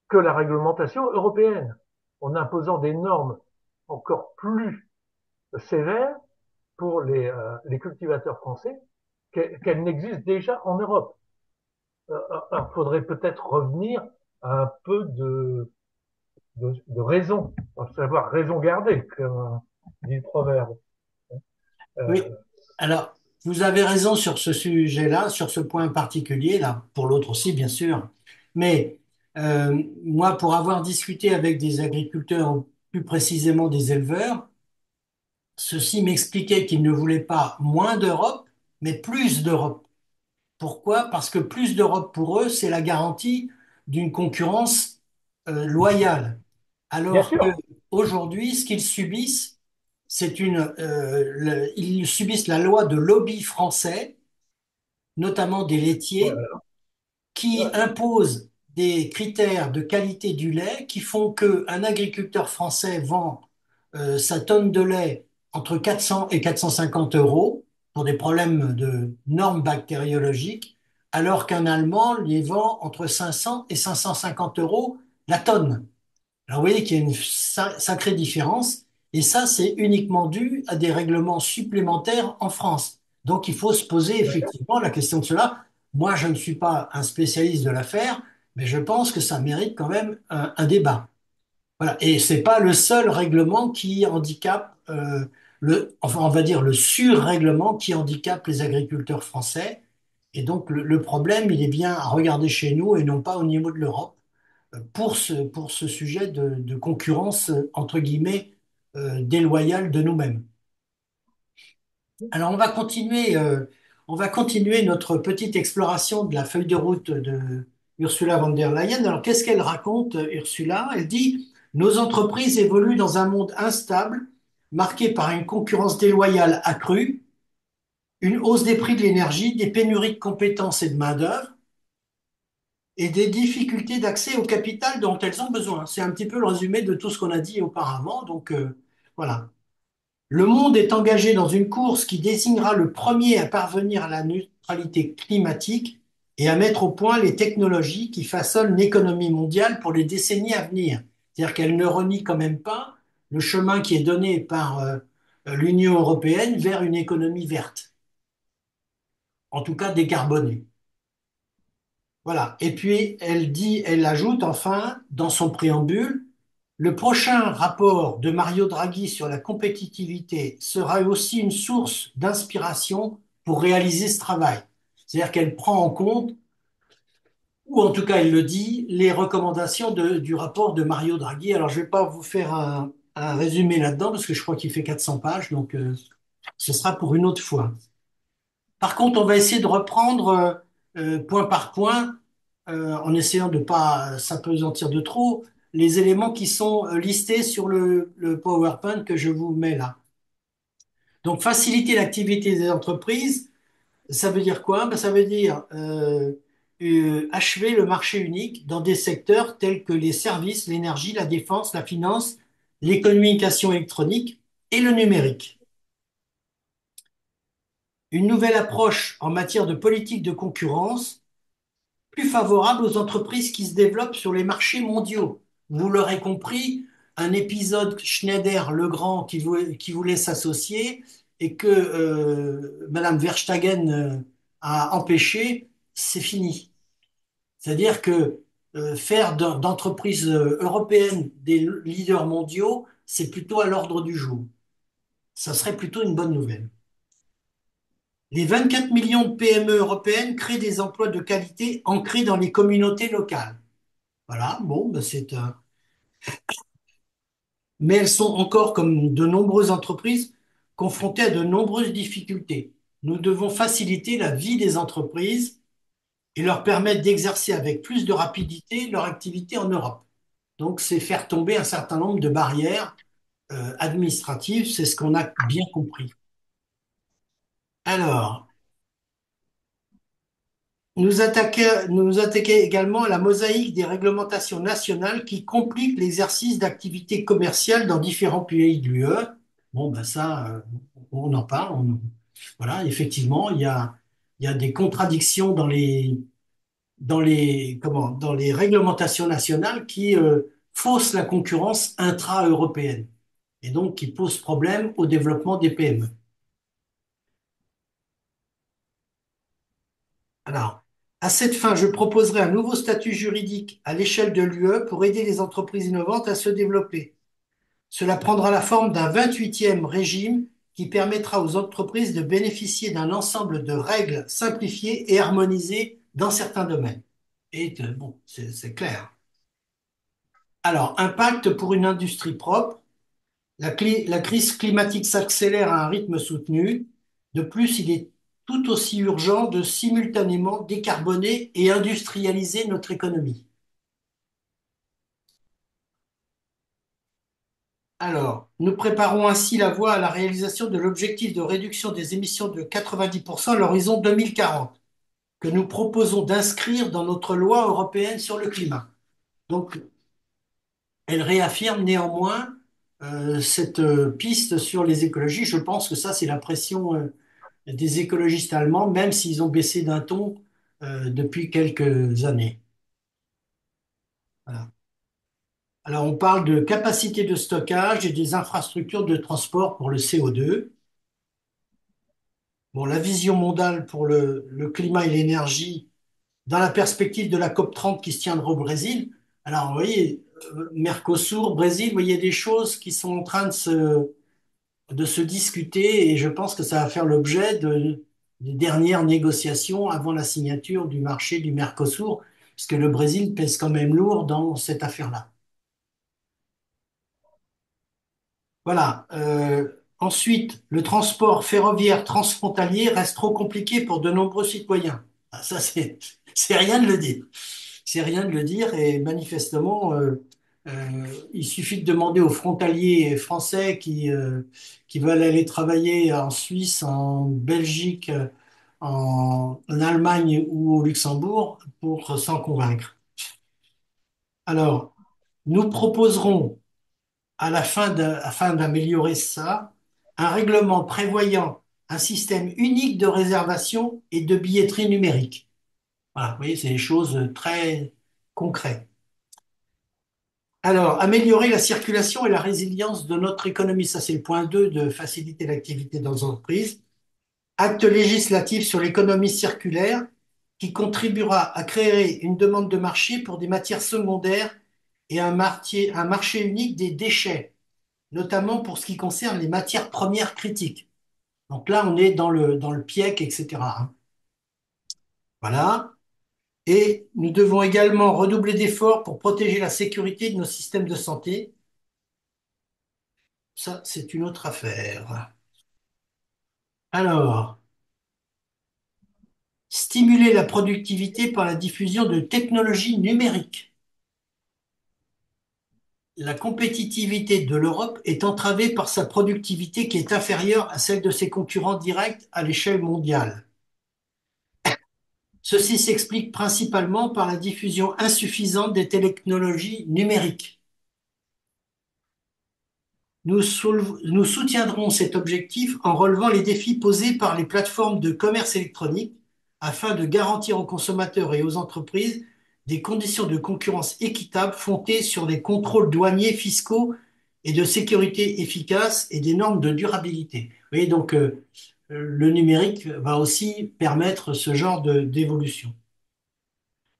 que la réglementation européenne, en imposant des normes encore plus sévères pour les cultivateurs français qu'elle n'existe déjà en Europe. Il faudrait peut-être revenir à un peu de raison, à savoir raison garder, comme dit le proverbe. Oui. Euh, Alors, vous avez raison sur ce sujet-là, sur ce point particulier, là, pour l'autre aussi, bien sûr. Mais moi, pour avoir discuté avec des agriculteurs, plus précisément des éleveurs, ceux-ci m'expliquaient qu'ils ne voulaient pas moins d'Europe, mais plus d'Europe. Pourquoi? Parce que plus d'Europe pour eux, c'est la garantie d'une concurrence loyale. bien Alors que sûr, aujourd'hui, ce qu'ils subissent, ils subissent la loi de lobby français, notamment des laitiers, euh, qui impose des critères de qualité du lait qui font qu'un agriculteur français vend sa tonne de lait entre 400 et 450 euros pour des problèmes de normes bactériologiques, alors qu'un Allemand les vend entre 500 et 550 euros la tonne. Alors vous voyez qu'il y a une sacrée différence, et ça, c'est uniquement dû à des règlements supplémentaires en France. Donc il faut se poser effectivement la question de cela. Moi, je ne suis pas un spécialiste de l'affaire, mais je pense que ça mérite quand même un débat. Voilà. Et c'est pas le seul règlement qui handicape, enfin, on va dire le surrèglement qui handicape les agriculteurs français. Et donc, le problème, il est bien à regarder chez nous et non pas au niveau de l'Europe pour ce sujet de concurrence, entre guillemets, déloyale de nous-mêmes. Alors, on va continuer notre petite exploration de la feuille de route de Ursula von der Leyen. Alors, qu'est-ce qu'elle raconte, Ursula? Elle dit, nos entreprises évoluent dans un monde instable, marqué par une concurrence déloyale accrue, une hausse des prix de l'énergie, des pénuries de compétences et de main-d'œuvre, et des difficultés d'accès au capital dont elles ont besoin. C'est un petit peu le résumé de tout ce qu'on a dit auparavant. Donc, voilà. Le monde est engagé dans une course qui désignera le premier à parvenir à la neutralité climatique et à mettre au point les technologies qui façonnent l'économie mondiale pour les décennies à venir. C'est-à-dire qu'elle ne renie quand même pas le chemin qui est donné par l'Union européenne vers une économie verte, en tout cas décarbonée. Voilà. Et puis, elle ajoute enfin, dans son préambule, Le prochain rapport de Mario Draghi sur la compétitivité sera aussi une source d'inspiration pour réaliser ce travail. C'est-à-dire qu'elle prend en compte, ou en tout cas il le dit, les recommandations du rapport de Mario Draghi. Alors je ne vais pas vous faire un résumé là-dedans parce que je crois qu'il fait 400 pages, donc ce sera pour une autre fois. Par contre, on va essayer de reprendre point par point, en essayant de ne pas s'apesantir de trop, les éléments qui sont listés sur le PowerPoint que je vous mets là. Donc, faciliter l'activité des entreprises, ça veut dire quoi? Ben, ça veut dire achever le marché unique dans des secteurs tels que les services, l'énergie, la défense, la finance, les communications électroniques et le numérique. Une nouvelle approche en matière de politique de concurrence plus favorable aux entreprises qui se développent sur les marchés mondiaux. Vous l'aurez compris, un épisode Schneider-Legrand qui voulait s'associer et que Madame Verstappen a empêché, c'est fini. C'est-à-dire que faire d'entreprises européennes des leaders mondiaux, c'est plutôt à l'ordre du jour. Ça serait plutôt une bonne nouvelle. Les 24 millions de PME européennes créent des emplois de qualité ancrés dans les communautés locales. Voilà, bon, ben c'est un. Mais elles sont encore, comme de nombreuses entreprises, confrontées à de nombreuses difficultés. Nous devons faciliter la vie des entreprises et leur permettre d'exercer avec plus de rapidité leur activité en Europe. Donc, c'est faire tomber un certain nombre de barrières administratives, c'est ce qu'on a bien compris. Alors, nous nous attaquons également à la mosaïque des réglementations nationales qui compliquent l'exercice d'activités commerciales dans différents pays de l'UE. Bon, ben ça, on en parle. Voilà, effectivement, il y a des contradictions dans les réglementations nationales qui faussent la concurrence intra-européenne et donc qui posent problème au développement des PME. Alors, à cette fin, je proposerai un nouveau statut juridique à l'échelle de l'UE pour aider les entreprises innovantes à se développer. Cela prendra la forme d'un 28e régime qui permettra aux entreprises de bénéficier d'un ensemble de règles simplifiées et harmonisées dans certains domaines. Et bon, c'est clair. Alors, impact pour une industrie propre. La crise climatique s'accélère à un rythme soutenu. De plus, il est tout aussi urgent de simultanément décarboner et industrialiser notre économie. Alors, nous préparons ainsi la voie à la réalisation de l'objectif de réduction des émissions de 90% à l'horizon 2040, que nous proposons d'inscrire dans notre loi européenne sur le climat. Donc, elle réaffirme néanmoins cette piste sur les écologies. Je pense que ça, c'est la pression des écologistes allemands, même s'ils ont baissé d'un ton depuis quelques années. Voilà. Alors, on parle de capacité de stockage et des infrastructures de transport pour le CO2. Bon, la vision mondiale pour le climat et l'énergie dans la perspective de la COP30 qui se tiendra au Brésil. Alors, vous voyez, Mercosur, Brésil, vous voyez des choses qui sont en train de se discuter et je pense que ça va faire l'objet des dernières négociations avant la signature du marché du Mercosur, parce que le Brésil pèse quand même lourd dans cette affaire-là. Voilà. Ensuite, le transport ferroviaire transfrontalier reste trop compliqué pour de nombreux citoyens. Ah, ça, c'est rien de le dire. C'est rien de le dire et manifestement, il suffit de demander aux frontaliers français qui veulent aller travailler en Suisse, en Belgique, en Allemagne ou au Luxembourg pour s'en convaincre. Alors, nous proposerons afin d'améliorer ça, un règlement prévoyant un système unique de réservation et de billetterie numérique. Voilà, vous voyez, c'est des choses très concrètes. Alors, améliorer la circulation et la résilience de notre économie, ça c'est le point 2 de faciliter l'activité dans les entreprises. Acte législatif sur l'économie circulaire qui contribuera à créer une demande de marché pour des matières secondaires et un marché unique des déchets, notamment pour ce qui concerne les matières premières critiques. Donc là, on est dans le PIEC, etc., hein. Voilà. Et nous devons également redoubler d'efforts pour protéger la sécurité de nos systèmes de santé. Ça, c'est une autre affaire. Alors, stimuler la productivité par la diffusion de technologies numériques. La compétitivité de l'Europe est entravée par sa productivité qui est inférieure à celle de ses concurrents directs à l'échelle mondiale. Ceci s'explique principalement par la diffusion insuffisante des technologies numériques. Nous soutiendrons cet objectif en relevant les défis posés par les plateformes de commerce électronique afin de garantir aux consommateurs et aux entreprises des conditions de concurrence équitables fondées sur des contrôles douaniers, fiscaux et de sécurité efficaces et des normes de durabilité. Vous voyez, donc le numérique va aussi permettre ce genre d'évolution.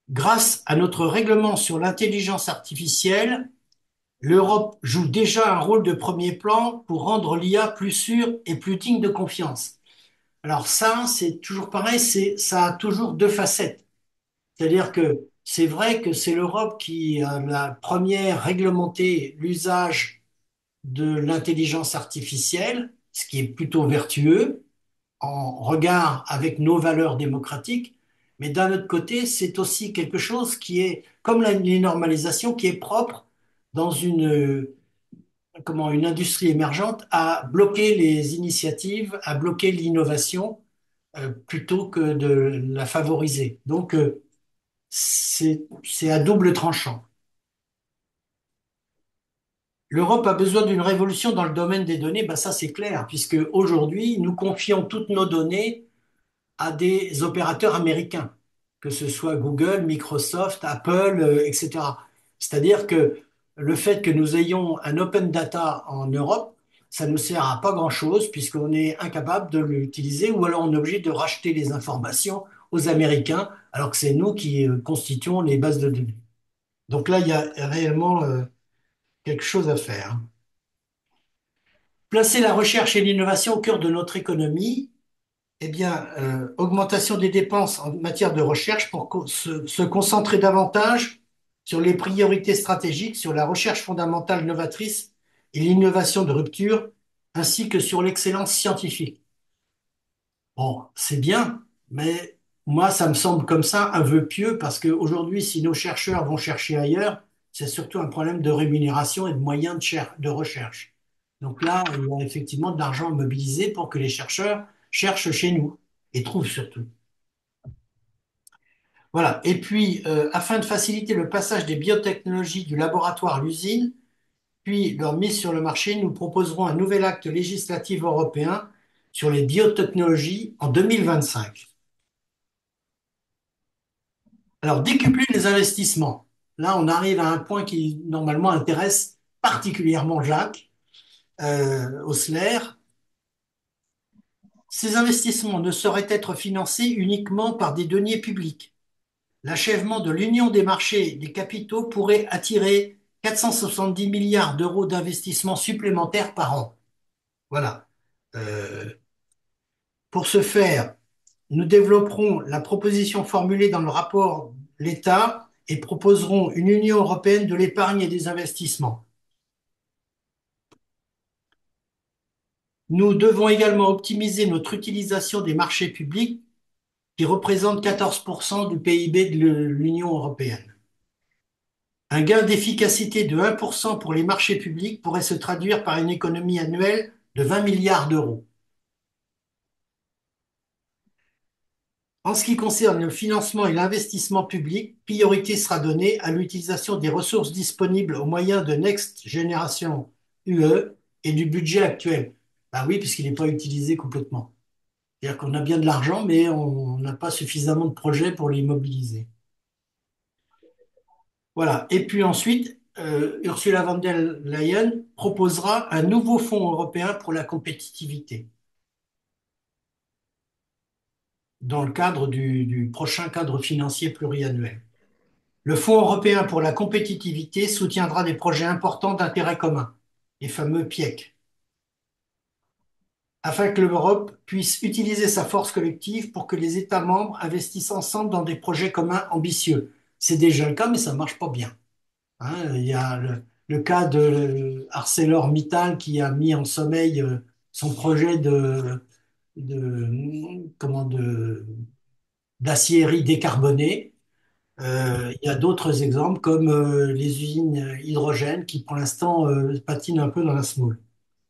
Grâce à notre règlement sur l'intelligence artificielle, l'Europe joue déjà un rôle de premier plan pour rendre l'IA plus sûre et plus digne de confiance. Alors ça, c'est toujours pareil, ça a toujours deux facettes. C'est-à-dire que c'est vrai que c'est l'Europe qui a la première réglementé l'usage de l'intelligence artificielle, ce qui est plutôt vertueux en regard avec nos valeurs démocratiques. Mais d'un autre côté, c'est aussi quelque chose qui est, comme les normalisations, qui est propre dans une industrie émergente à bloquer les initiatives, à bloquer l'innovation plutôt que de la favoriser. Donc, c'est à double tranchant. L'Europe a besoin d'une révolution dans le domaine des données, ben ça c'est clair, puisque aujourd'hui, nous confions toutes nos données à des opérateurs américains, que ce soit Google, Microsoft, Apple, etc. C'est-à-dire que le fait que nous ayons un open data en Europe, ça ne sert à pas grand-chose puisqu'on est incapable de l'utiliser ou alors on est obligé de racheter les informations aux Américains alors que c'est nous qui constituons les bases de données. Donc là, il y a réellement quelque chose à faire. Placer la recherche et l'innovation au cœur de notre économie, eh bien, augmentation des dépenses en matière de recherche pour se concentrer davantage sur les priorités stratégiques, sur la recherche fondamentale novatrice et l'innovation de rupture, ainsi que sur l'excellence scientifique. Bon, c'est bien, mais moi, ça me semble comme ça un vœu pieux parce qu'aujourd'hui, si nos chercheurs vont chercher ailleurs, c'est surtout un problème de rémunération et de moyens de recherche. Donc là, il y a effectivement de l'argent à mobiliser pour que les chercheurs cherchent chez nous et trouvent surtout. Voilà. Et puis, afin de faciliter le passage des biotechnologies du laboratoire à l'usine, puis leur mise sur le marché, nous proposerons un nouvel acte législatif européen sur les biotechnologies en 2025. Alors, décupler les investissements. Là, on arrive à un point qui, normalement, intéresse particulièrement Jacques Osler. Ces investissements ne sauraient être financés uniquement par des deniers publics. L'achèvement de l'union des marchés des capitaux pourrait attirer 470 milliards d'euros d'investissements supplémentaires par an. Voilà. Euh, pour ce faire, nous développerons la proposition formulée dans le rapport l'État et proposerons une Union européenne de l'épargne et des investissements. Nous devons également optimiser notre utilisation des marchés publics qui représentent 14% du PIB de l'Union européenne. Un gain d'efficacité de 1% pour les marchés publics pourrait se traduire par une économie annuelle de 20 milliards d'euros. En ce qui concerne le financement et l'investissement public, priorité sera donnée à l'utilisation des ressources disponibles au moyen de Next Generation UE et du budget actuel. Ben oui, puisqu'il n'est pas utilisé complètement. C'est-à-dire qu'on a bien de l'argent, mais on n'a pas suffisamment de projets pour l'immobiliser. Voilà. Et puis ensuite, Ursula von der Leyen proposera un nouveau fonds européen pour la compétitivité dans le cadre du prochain cadre financier pluriannuel. Le Fonds européen pour la compétitivité soutiendra des projets importants d'intérêt commun, les fameux PIEC, afin que l'Europe puisse utiliser sa force collective pour que les États membres investissent ensemble dans des projets communs ambitieux. C'est déjà le cas, mais ça ne marche pas bien. Hein, il y a le cas de ArcelorMittal qui a mis en sommeil son projet d'aciérie décarbonée. Il y a d'autres exemples comme les usines hydrogène qui pour l'instant patinent un peu dans la semoule.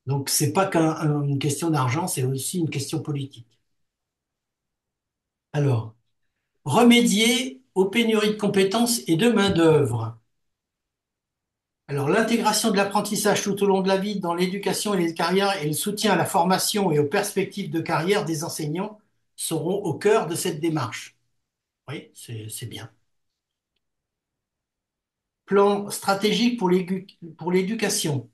Donc c'est pas qu'une question d'argent, c'est aussi une question politique. Alors, remédier aux pénuries de compétences et de main-d'œuvre. Alors, l'intégration de l'apprentissage tout au long de la vie dans l'éducation et les carrières et le soutien à la formation et aux perspectives de carrière des enseignants seront au cœur de cette démarche. Oui, c'est bien. Plan stratégique pour l'éducation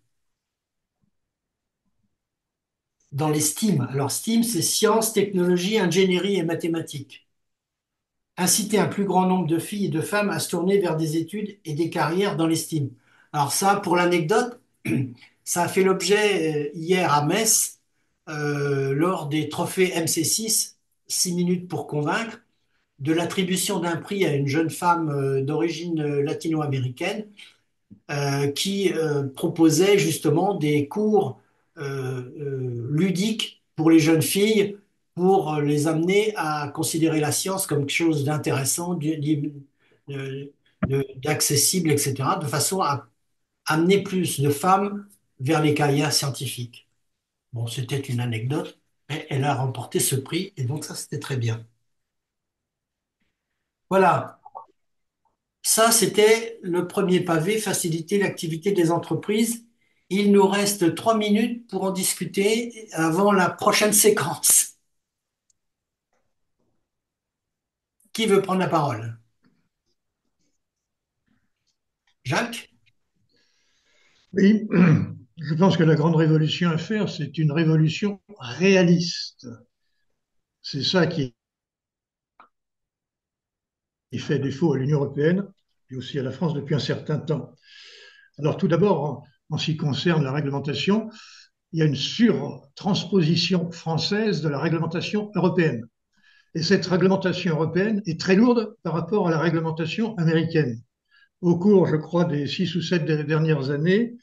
dans les STEAM. Alors, STEAM, c'est sciences, technologies, ingénierie et mathématiques. Inciter un plus grand nombre de filles et de femmes à se tourner vers des études et des carrières dans les STEAM. Alors ça, pour l'anecdote, ça a fait l'objet hier à Metz, lors des trophées MC6, 6 minutes pour convaincre, de l'attribution d'un prix à une jeune femme d'origine latino-américaine qui proposait justement des cours ludiques pour les jeunes filles pour les amener à considérer la science comme quelque chose d'intéressant, d'accessible, etc., de façon à amener plus de femmes vers les carrières scientifiques. Bon, c'était une anecdote, mais elle a remporté ce prix et donc ça, c'était très bien. Voilà, ça, c'était le premier pavé, faciliter l'activité des entreprises. Il nous reste 3 minutes pour en discuter avant la prochaine séquence. Qui veut prendre la parole? Jacques? Oui, je pense que la grande révolution à faire, c'est une révolution réaliste. C'est ça qui fait défaut à l'Union européenne et aussi à la France depuis un certain temps. Alors tout d'abord, en ce qui concerne la réglementation, il y a une surtransposition française de la réglementation européenne. Et cette réglementation européenne est très lourde par rapport à la réglementation américaine. Au cours, je crois, des 6 ou 7 dernières années,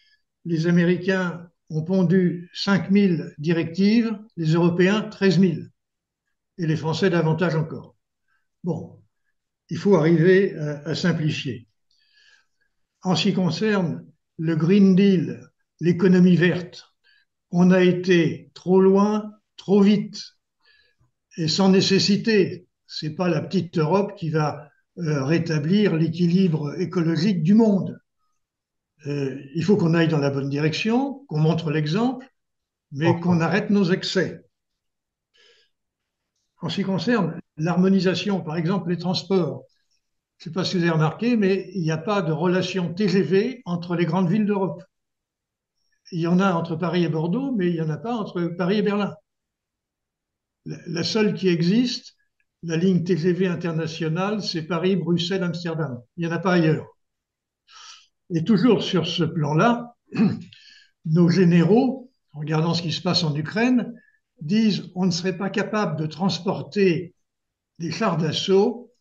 les Américains ont pondu 5000 directives, les Européens 13 000, et les Français davantage encore. Bon, il faut arriver à simplifier. En ce qui concerne le Green Deal, l'économie verte, on a été trop loin, trop vite, et sans nécessité. Ce n'est pas la petite Europe qui va rétablir l'équilibre écologique du monde. Il faut qu'on aille dans la bonne direction, qu'on montre l'exemple, mais qu'on arrête nos excès. En ce qui concerne l'harmonisation, par exemple les transports, je ne sais pas si vous avez remarqué, mais il n'y a pas de relation TGV entre les grandes villes d'Europe. Il y en a entre Paris et Bordeaux, mais il n'y en a pas entre Paris et Berlin. La seule qui existe, la ligne TGV internationale, c'est Paris, Bruxelles, Amsterdam. Il n'y en a pas ailleurs. Et toujours sur ce plan-là, nos généraux, en regardant ce qui se passe en Ukraine, disent on ne serait pas capable de transporter des chars d'assaut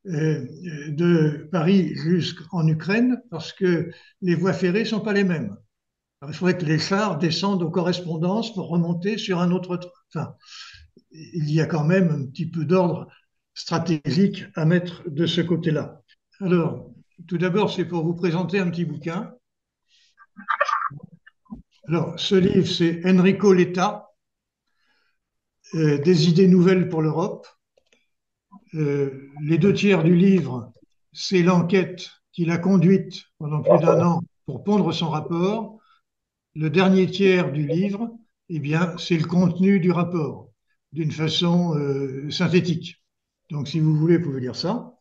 de Paris jusqu'en Ukraine parce que les voies ferrées ne sont pas les mêmes. Alors, il faudrait que les chars descendent aux correspondances pour remonter sur un autre train. Enfin, il y a quand même un petit peu d'ordre stratégique à mettre de ce côté-là. Alors, tout d'abord, c'est pour vous présenter un petit bouquin. Alors, ce livre, c'est Enrico Letta, Des idées nouvelles pour l'Europe. Les 2 tiers du livre, c'est l'enquête qu'il a conduite pendant plus d'1 an pour pondre son rapport. Le dernier tiers du livre, eh bien, c'est le contenu du rapport, d'une façon synthétique. Donc, si vous voulez, vous pouvez lire ça.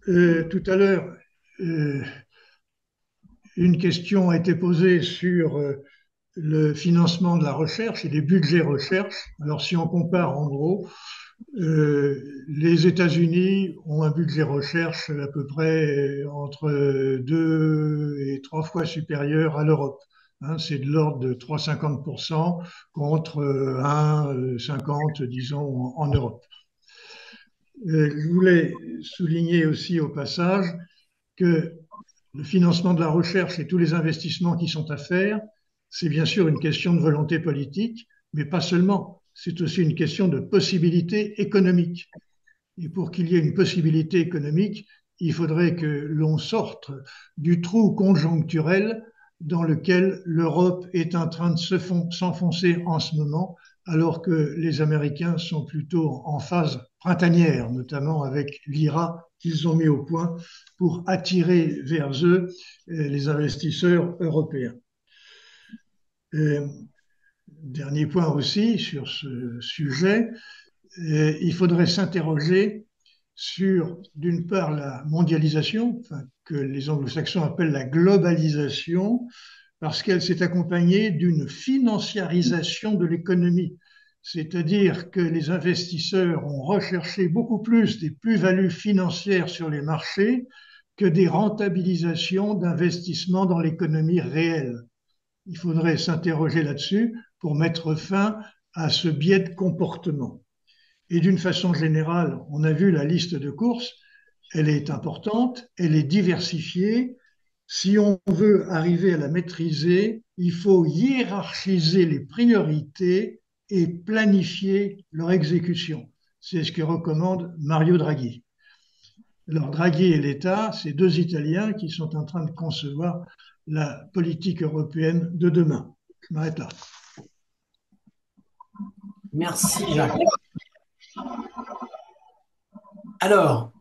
Tout à l'heure, une question a été posée sur le financement de la recherche et des budgets recherche. Alors, si on compare en gros, Les États-Unis ont un budget recherche à peu près entre 2 et 3 fois supérieur à l'Europe. Hein, c'est de l'ordre de 3,50% contre 1,50, disons, en Europe. Je voulais souligner aussi au passage que le financement de la recherche et tous les investissements qui sont à faire, c'est bien sûr une question de volonté politique, mais pas seulement. C'est aussi une question de possibilité économique. Et pour qu'il y ait une possibilité économique, il faudrait que l'on sorte du trou conjoncturel dans lequel l'Europe est en train de s'enfoncer en ce moment, alors que les Américains sont plutôt en phase printanière, notamment avec l'IRA qu'ils ont mis au point pour attirer vers eux les investisseurs européens. Et dernier point aussi sur ce sujet, il faudrait s'interroger sur, d'une part, la mondialisation, enfin, que les anglo-saxons appellent la globalisation, parce qu'elle s'est accompagnée d'une financiarisation de l'économie. C'est-à-dire que les investisseurs ont recherché beaucoup plus des plus-values financières sur les marchés que des rentabilisations d'investissements dans l'économie réelle. Il faudrait s'interroger là-dessus pour mettre fin à ce biais de comportement. Et d'une façon générale, on a vu la liste de courses, elle est importante, elle est diversifiée. Si on veut arriver à la maîtriser, il faut hiérarchiser les priorités et planifier leur exécution. C'est ce que recommande Mario Draghi. Alors Draghi et l'État, c'est deux Italiens qui sont en train de concevoir la politique européenne de demain. Je m'arrête là. Merci, Jacques. Alors,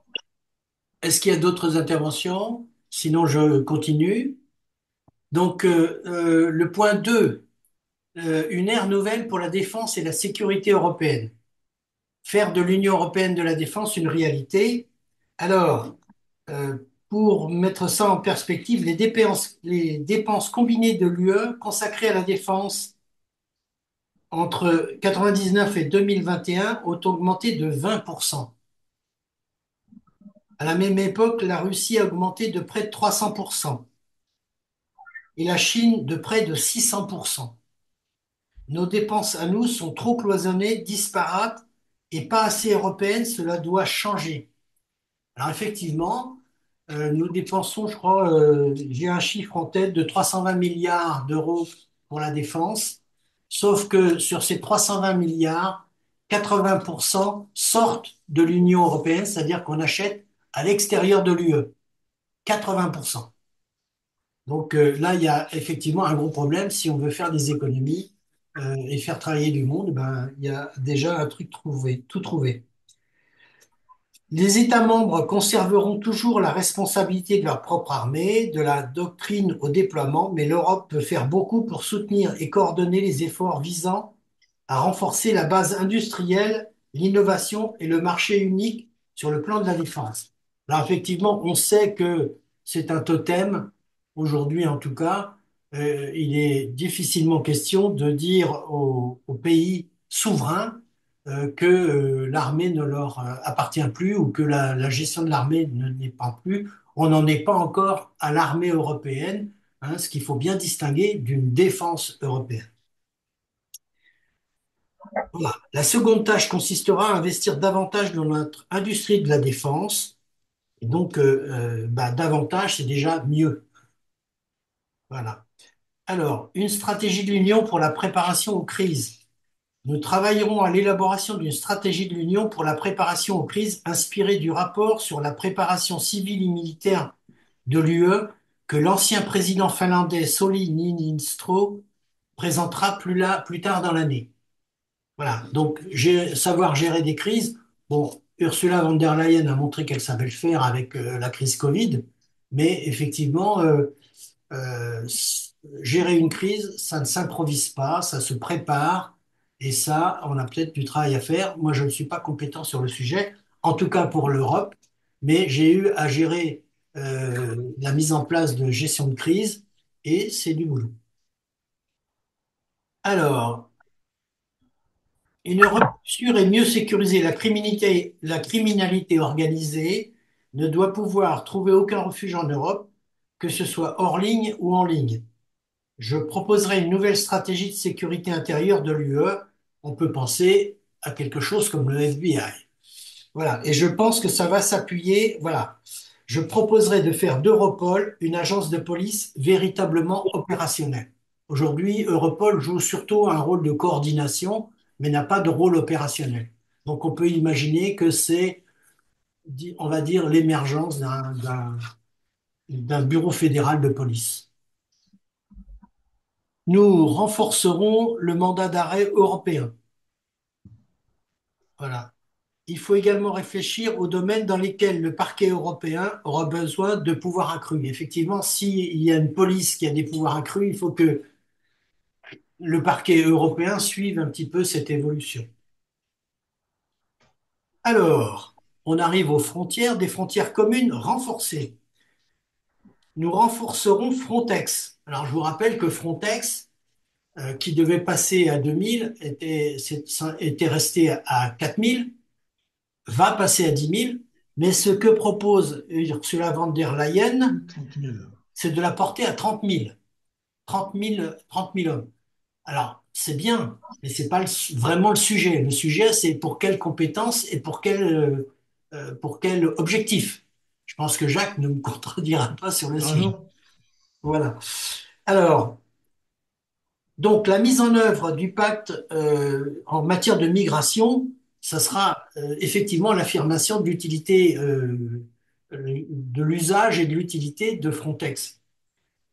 est-ce qu'il y a d'autres interventions? Sinon, je continue. Donc, le point 2, une ère nouvelle pour la défense et la sécurité européenne. Faire de l'Union européenne de la défense une réalité. Alors, euh, pour mettre ça en perspective, les dépenses combinées de l'UE consacrées à la défense entre 99 et 2021 ont augmenté de 20%. À la même époque, la Russie a augmenté de près de 300% et la Chine de près de 600%. Nos dépenses à nous sont trop cloisonnées, disparates et pas assez européennes, cela doit changer. Alors effectivement, nous dépensons, je crois, j'ai un chiffre en tête de 320 milliards d'euros pour la défense, sauf que sur ces 320 milliards, 80% sortent de l'Union européenne, c'est-à-dire qu'on achète à l'extérieur de l'UE. 80%. Donc là, il y a effectivement un gros problème. Si on veut faire des économies et faire travailler du monde, ben, il y a déjà un truc trouvé, tout trouvé. Les États membres conserveront toujours la responsabilité de leur propre armée, de la doctrine au déploiement, mais l'Europe peut faire beaucoup pour soutenir et coordonner les efforts visant à renforcer la base industrielle, l'innovation et le marché unique sur le plan de la défense. Alors effectivement, on sait que c'est un totem, aujourd'hui en tout cas, il est difficilement question de dire aux pays souverains que l'armée ne leur appartient plus ou que la gestion de l'armée ne dépend plus. On n'en est pas encore à l'armée européenne, hein, ce qu'il faut bien distinguer d'une défense européenne. Voilà. La seconde tâche consistera à investir davantage dans notre industrie de la défense. Et donc, bah, davantage, c'est déjà mieux. Voilà. Alors, une stratégie de l'Union pour la préparation aux crises. Nous travaillerons à l'élaboration d'une stratégie de l'Union pour la préparation aux crises inspirée du rapport sur la préparation civile et militaire de l'UE que l'ancien président finlandais Sauli Niinistö présentera plus tard dans l'année. Voilà, donc savoir gérer des crises. Bon, Ursula von der Leyen a montré qu'elle savait le faire avec la crise Covid, mais effectivement, gérer une crise, ça ne s'improvise pas, ça se prépare, et ça, on a peut-être du travail à faire. Moi, je ne suis pas compétent sur le sujet, en tout cas pour l'Europe, mais j'ai eu à gérer la mise en place de gestion de crise, et c'est du boulot. Alors, Une Europe sûre et mieux sécurisée. La criminalité organisée ne doit pouvoir trouver aucun refuge en Europe, que ce soit hors ligne ou en ligne. Je proposerai une nouvelle stratégie de sécurité intérieure de l'UE. On peut penser à quelque chose comme le FBI. Voilà. Et je pense que ça va s'appuyer. Voilà. Je proposerai de faire d'Europol une agence de police véritablement opérationnelle. Aujourd'hui, Europol joue surtout un rôle de coordination, mais n'a pas de rôle opérationnel. Donc, on peut imaginer que c'est, on va dire, l'émergence d'un bureau fédéral de police. Nous renforcerons le mandat d'arrêt européen. Voilà. Il faut également réfléchir aux domaines dans lesquels le parquet européen aura besoin de pouvoirs accrus. Effectivement, s'il y a une police qui a des pouvoirs accrus, il faut que le parquet européen suive un petit peu cette évolution. Alors, on arrive aux frontières, des frontières communes renforcées. Nous renforcerons Frontex. Alors, je vous rappelle que Frontex, qui devait passer à 2000, était resté à 4000, va passer à 10 000, mais ce que propose Ursula von der Leyen, 30 000. c'est de la porter à 30 000. 30 000 hommes. Alors, c'est bien, mais c'est pas vraiment le sujet. Le sujet, c'est pour quelles compétences et pour quel objectif. Je pense que Jacques ne me contredira pas sur le Ah sujet. non, Voilà. Alors, donc, la mise en œuvre du pacte en matière de migration, ça sera effectivement l'affirmation de l'utilité, de l'usage et de l'utilité de Frontex.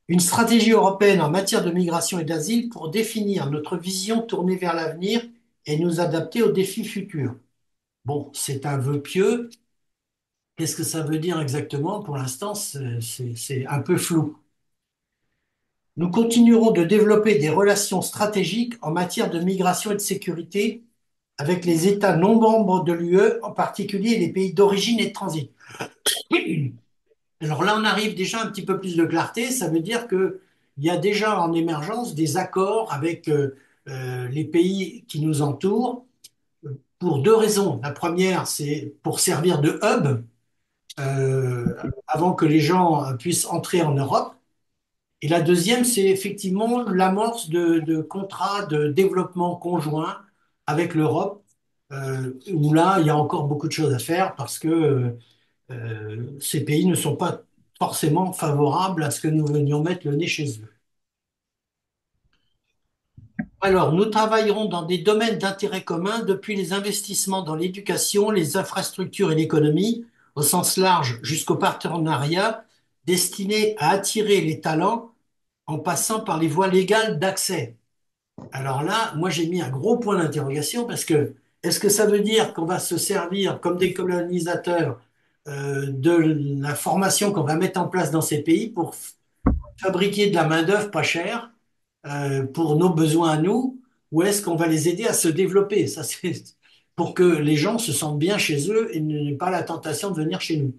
Une stratégie européenne en matière de migration et d'asile pour définir notre vision tournée vers l'avenir et nous adapter aux défis futurs. Bon, c'est un vœu pieux. Qu'est-ce que ça veut dire exactement? Pour l'instant, c'est un peu flou. Nous continuerons de développer des relations stratégiques en matière de migration et de sécurité avec les États non membres de l'UE, en particulier les pays d'origine et de transit. Alors là, on arrive déjà un petit peu plus de clarté. Ça veut dire qu'il y a déjà en émergence des accords avec les pays qui nous entourent pour deux raisons. La première, c'est pour servir de hub avant que les gens puissent entrer en Europe. Et la deuxième, c'est effectivement l'amorce de contrats de développement conjoint avec l'Europe, où là, il y a encore beaucoup de choses à faire parce que ces pays ne sont pas forcément favorables à ce que nous venions mettre le nez chez eux. Alors, nous travaillerons dans des domaines d'intérêt commun, depuis les investissements dans l'éducation, les infrastructures et l'économie, au sens large, jusqu'aux partenariats destinés à attirer les talents en passant par les voies légales d'accès. Alors là, moi j'ai mis un gros point d'interrogation parce que est-ce que ça veut dire qu'on va se servir comme des colonisateurs de la formation qu'on va mettre en place dans ces pays pour fabriquer de la main-d'œuvre pas chère pour nos besoins à nous, ou est-ce qu'on va les aider à se développer? Ça, c'est pour que les gens se sentent bien chez eux et n'aient pas la tentation de venir chez nous.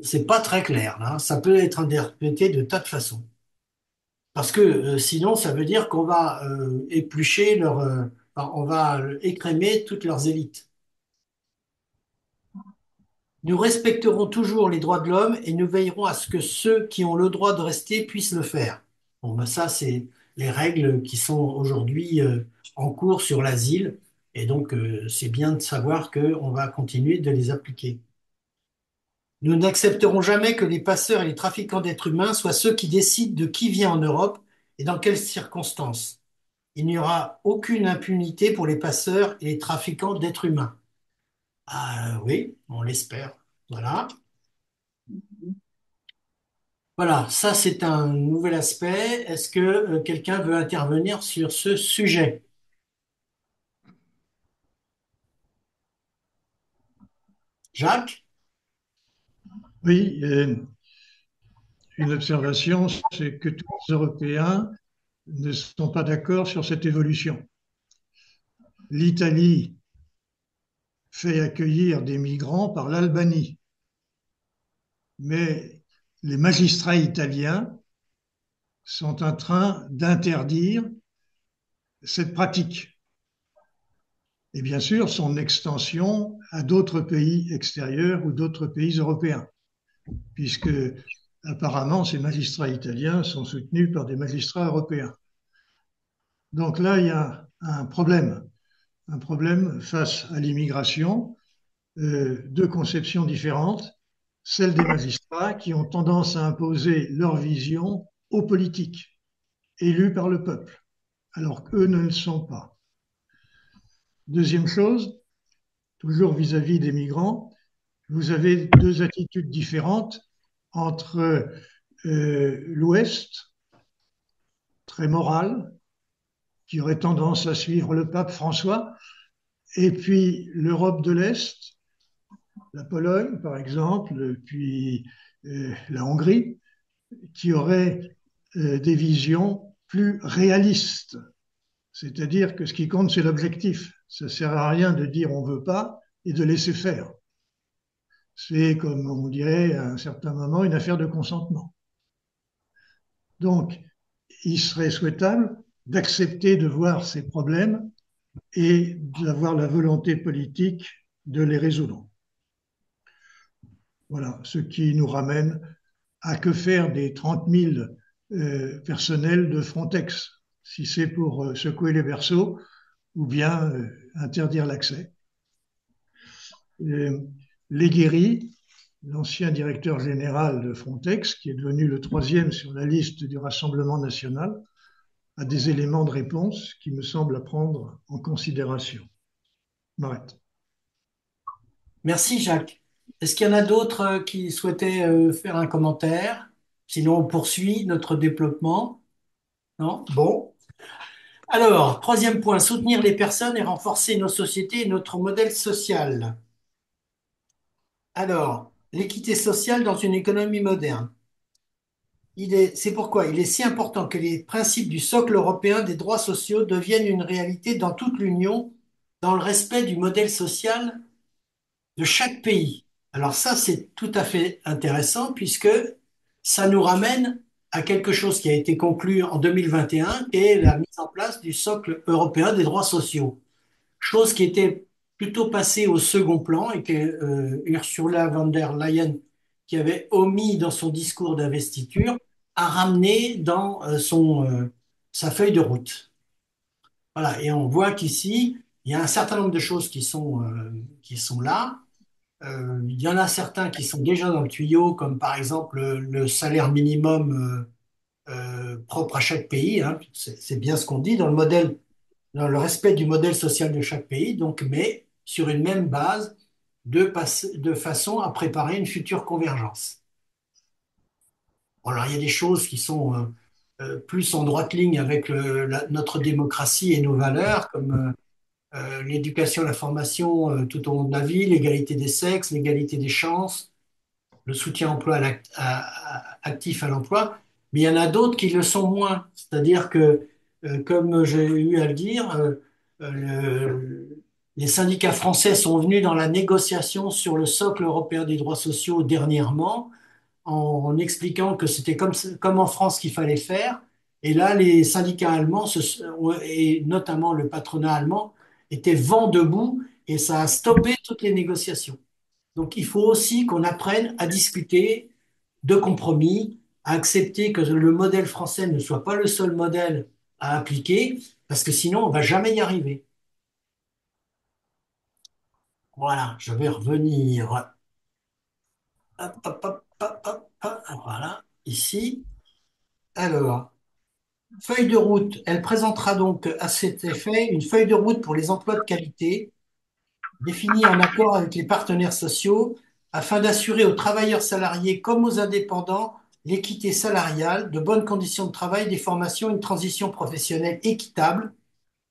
C'est pas très clair, là. Ça peut être interprété de tas de façons. Parce que sinon, ça veut dire qu'on va éplucher enfin, on va écrémer toutes leurs élites. Nous respecterons toujours les droits de l'homme et nous veillerons à ce que ceux qui ont le droit de rester puissent le faire. Bon, ben ça, c'est les règles qui sont aujourd'hui en cours sur l'asile. Et donc, c'est bien de savoir qu'on va continuer de les appliquer. Nous n'accepterons jamais que les passeurs et les trafiquants d'êtres humains soient ceux qui décident de qui vient en Europe et dans quelles circonstances. Il n'y aura aucune impunité pour les passeurs et les trafiquants d'êtres humains. Ah oui, on l'espère. Voilà. Voilà, ça c'est un nouvel aspect. Est-ce que quelqu'un veut intervenir sur ce sujet? Jacques? oui, une observation, c'est que tous les Européens ne sont pas d'accord sur cette évolution. L'Italie fait accueillir des migrants par l'Albanie, mais les magistrats italiens sont en train d'interdire cette pratique. et bien sûr son extension à d'autres pays extérieurs ou d'autres pays européens, puisque apparemment ces magistrats italiens sont soutenus par des magistrats européens. Donc là, il y a un problème face à l'immigration, deux conceptions différentes, celle des magistrats qui ont tendance à imposer leur vision aux politiques, élus par le peuple, alors qu'eux ne le sont pas. Deuxième chose, toujours vis-à-vis des migrants, vous avez deux attitudes différentes entre l'Ouest, très moral, qui aurait tendance à suivre le pape François, et puis l'Europe de l'Est, la Pologne par exemple, puis la Hongrie, qui aurait des visions plus réalistes. C'est-à-dire que ce qui compte, c'est l'objectif. Ça ne sert à rien de dire on ne veut pas et de laisser faire. C'est, comme on dirait à un certain moment, une affaire de consentement. Donc, il serait souhaitable d'accepter de voir ces problèmes et d'avoir la volonté politique de les résoudre. Voilà, ce qui nous ramène à que faire des 30 000 personnels de Frontex, si c'est pour secouer les berceaux ou bien interdire l'accès. Leguéry, l'ancien directeur général de Frontex, qui est devenu le troisième sur la liste du Rassemblement national, a des éléments de réponse qui me semblent à prendre en considération. M'arrête. Merci Jacques. Est-ce qu'il y en a d'autres qui souhaitaient faire un commentaire? Sinon, on poursuit notre développement. Non? Bon. Alors, troisième point, soutenir les personnes et renforcer nos sociétés et notre modèle social. Alors, l'équité sociale dans une économie moderne. C'est pourquoi il est si important que les principes du socle européen des droits sociaux deviennent une réalité dans toute l'Union, dans le respect du modèle social de chaque pays. Alors ça, c'est tout à fait intéressant puisque ça nous ramène à quelque chose qui a été conclu en 2021, qui est la mise en place du socle européen des droits sociaux. Chose qui était plutôt passée au second plan et que Ursula von der Leyen, qui avait omis dans son discours d'investiture, a ramené dans sa feuille de route. Voilà, et on voit qu'ici, il y a un certain nombre de choses qui sont là. Il y en a certains qui sont déjà dans le tuyau, comme par exemple le salaire minimum propre à chaque pays, hein. C'est bien ce qu'on dit dans le modèle, dans le respect du modèle social de chaque pays, donc, mais sur une même base de façon à préparer une future convergence. Bon, alors, il y a des choses qui sont plus en droite ligne avec notre démocratie et nos valeurs, comme l'éducation, la formation tout au long de la vie, l'égalité des sexes, l'égalité des chances, le soutien emploi actif à l'emploi, mais il y en a d'autres qui le sont moins. C'est-à-dire que, comme j'ai eu à le dire, les syndicats français sont venus dans la négociation sur le socle européen des droits sociaux dernièrement, en expliquant que c'était comme en France qu'il fallait faire. Et là, les syndicats allemands, et notamment le patronat allemand, étaient vent debout et ça a stoppé toutes les négociations. Donc, il faut aussi qu'on apprenne à discuter de compromis, à accepter que le modèle français ne soit pas le seul modèle à appliquer, parce que sinon, on va jamais y arriver. Voilà, je vais revenir. Hop, hop, hop, hop, hop, hop. Voilà, ici. Alors, feuille de route, elle présentera donc à cet effet une feuille de route pour les emplois de qualité, définie en accord avec les partenaires sociaux, afin d'assurer aux travailleurs salariés comme aux indépendants l'équité salariale, de bonnes conditions de travail, des formations, une transition professionnelle équitable,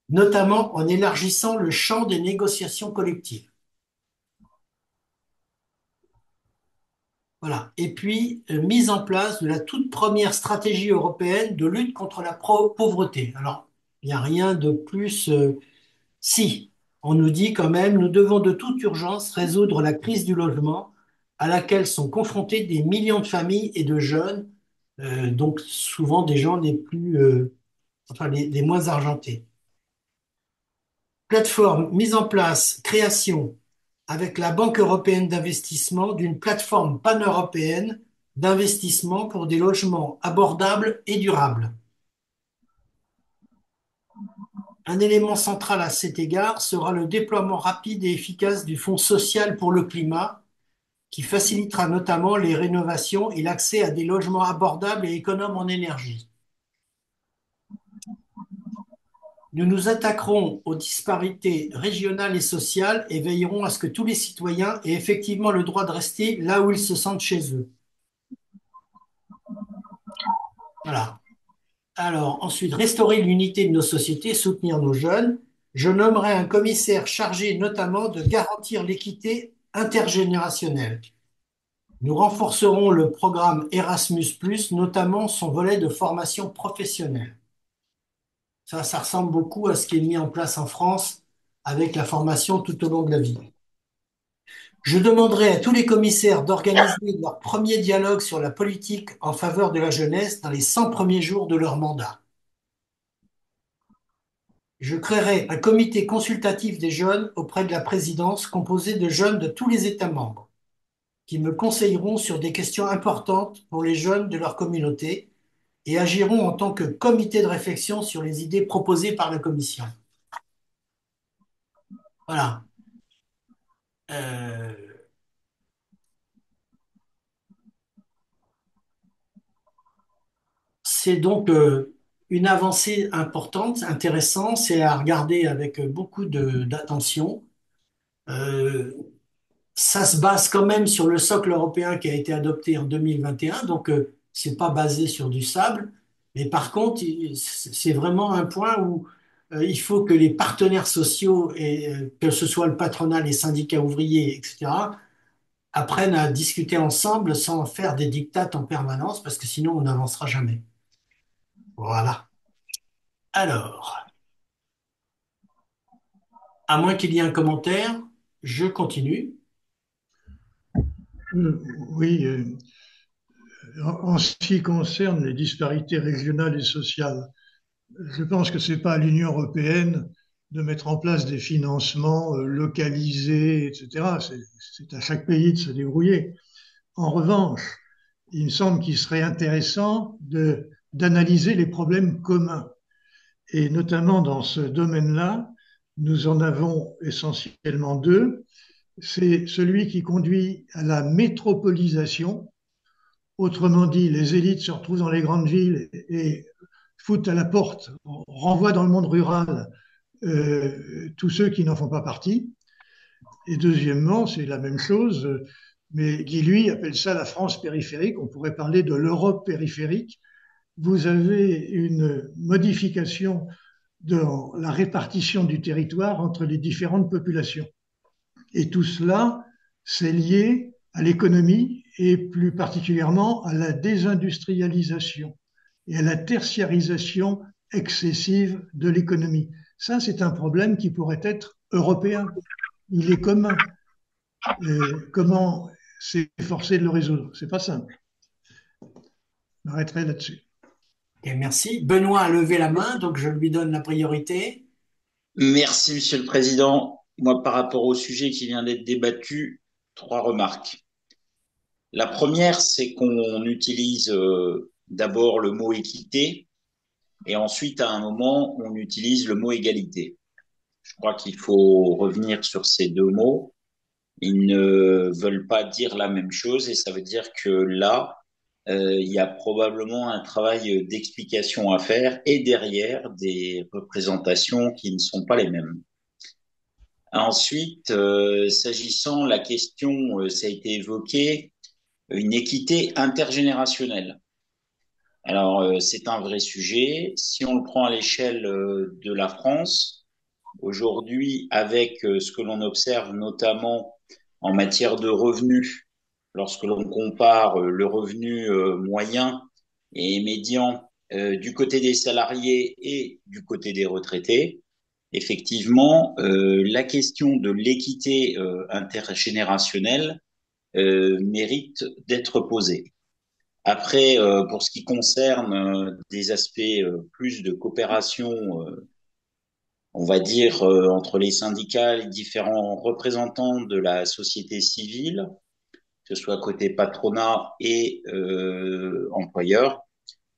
notamment en élargissant le champ des négociations collectives. Voilà. Et puis, mise en place de la toute première stratégie européenne de lutte contre la pauvreté. Alors, il n'y a rien de plus. Si, on nous dit quand même, nous devons de toute urgence résoudre la crise du logement à laquelle sont confrontés des millions de familles et de jeunes, donc souvent des gens les plus, enfin les moins argentés. Plateforme mise en place, création avec la Banque européenne d'investissement d'une plateforme pan-européenne d'investissement pour des logements abordables et durables. Un élément central à cet égard sera le déploiement rapide et efficace du Fonds social pour le climat, qui facilitera notamment les rénovations et l'accès à des logements abordables et économes en énergie. Nous nous attaquerons aux disparités régionales et sociales et veillerons à ce que tous les citoyens aient effectivement le droit de rester là où ils se sentent chez eux. Voilà. Alors, ensuite, restaurer l'unité de nos sociétés, soutenir nos jeunes. Je nommerai un commissaire chargé notamment de garantir l'équité intergénérationnelle. Nous renforcerons le programme Erasmus+, notamment son volet de formation professionnelle. Ça ressemble beaucoup à ce qui est mis en place en France avec la formation tout au long de la vie. Je demanderai à tous les commissaires d'organiser leur premier dialogue sur la politique en faveur de la jeunesse dans les 100 premiers jours de leur mandat. Je créerai un comité consultatif des jeunes auprès de la présidence composé de jeunes de tous les États membres qui me conseilleront sur des questions importantes pour les jeunes de leur communauté et agiront en tant que comité de réflexion sur les idées proposées par la Commission. Voilà. Euh, c'est donc une avancée importante, intéressante, c'est à regarder avec beaucoup d'attention. Euh, Ça se base quand même sur le socle européen qui a été adopté en 2021, donc c'est pas basé sur du sable. Mais par contre, c'est vraiment un point où il faut que les partenaires sociaux, et que ce soit le patronat, les syndicats ouvriers, etc., apprennent à discuter ensemble sans faire des dictates en permanence, parce que sinon on n'avancera jamais. Voilà. Alors, à moins qu'il y ait un commentaire, je continue. Oui, en ce qui concerne les disparités régionales et sociales, je pense que ce n'est pas à l'Union européenne de mettre en place des financements localisés, etc. C'est à chaque pays de se débrouiller. En revanche, il me semble qu'il serait intéressant d'analyser les problèmes communs. Et notamment dans ce domaine-là, nous en avons essentiellement deux. C'est celui qui conduit à la métropolisation. Autrement dit, les élites se retrouvent dans les grandes villes et foutent à la porte, renvoient dans le monde rural tous ceux qui n'en font pas partie. Et deuxièmement, c'est la même chose, mais qui lui appelle ça la France périphérique. On pourrait parler de l'Europe périphérique. Vous avez une modification dans la répartition du territoire entre les différentes populations. Et tout cela, c'est lié à l'économie et plus particulièrement à la désindustrialisation et à la tertiarisation excessive de l'économie. Ça, c'est un problème qui pourrait être européen. Il est commun. Comment s'efforcer de le résoudre? C'est pas simple. Je m'arrêterai là-dessus. Et merci. Benoît a levé la main, donc je lui donne la priorité. Merci, Monsieur le Président. Moi, par rapport au sujet qui vient d'être débattu, trois remarques. La première, c'est qu'on utilise d'abord le mot équité et ensuite, à un moment, on utilise le mot égalité. Je crois qu'il faut revenir sur ces deux mots. Ils ne veulent pas dire la même chose et ça veut dire que là, il y a probablement un travail d'explication à faire et derrière des représentations qui ne sont pas les mêmes. Ensuite, s'agissant la question, ça a été évoqué, une équité intergénérationnelle. Alors, c'est un vrai sujet. Si on le prend à l'échelle de la France, aujourd'hui, avec ce que l'on observe notamment en matière de revenus, lorsque l'on compare le revenu moyen et médian du côté des salariés et du côté des retraités, effectivement, la question de l'équité intergénérationnelle mérite d'être posée. Après, pour ce qui concerne des aspects plus de coopération on va dire, entre les syndicats, les différents représentants de la société civile, que ce soit côté patronat et employeur.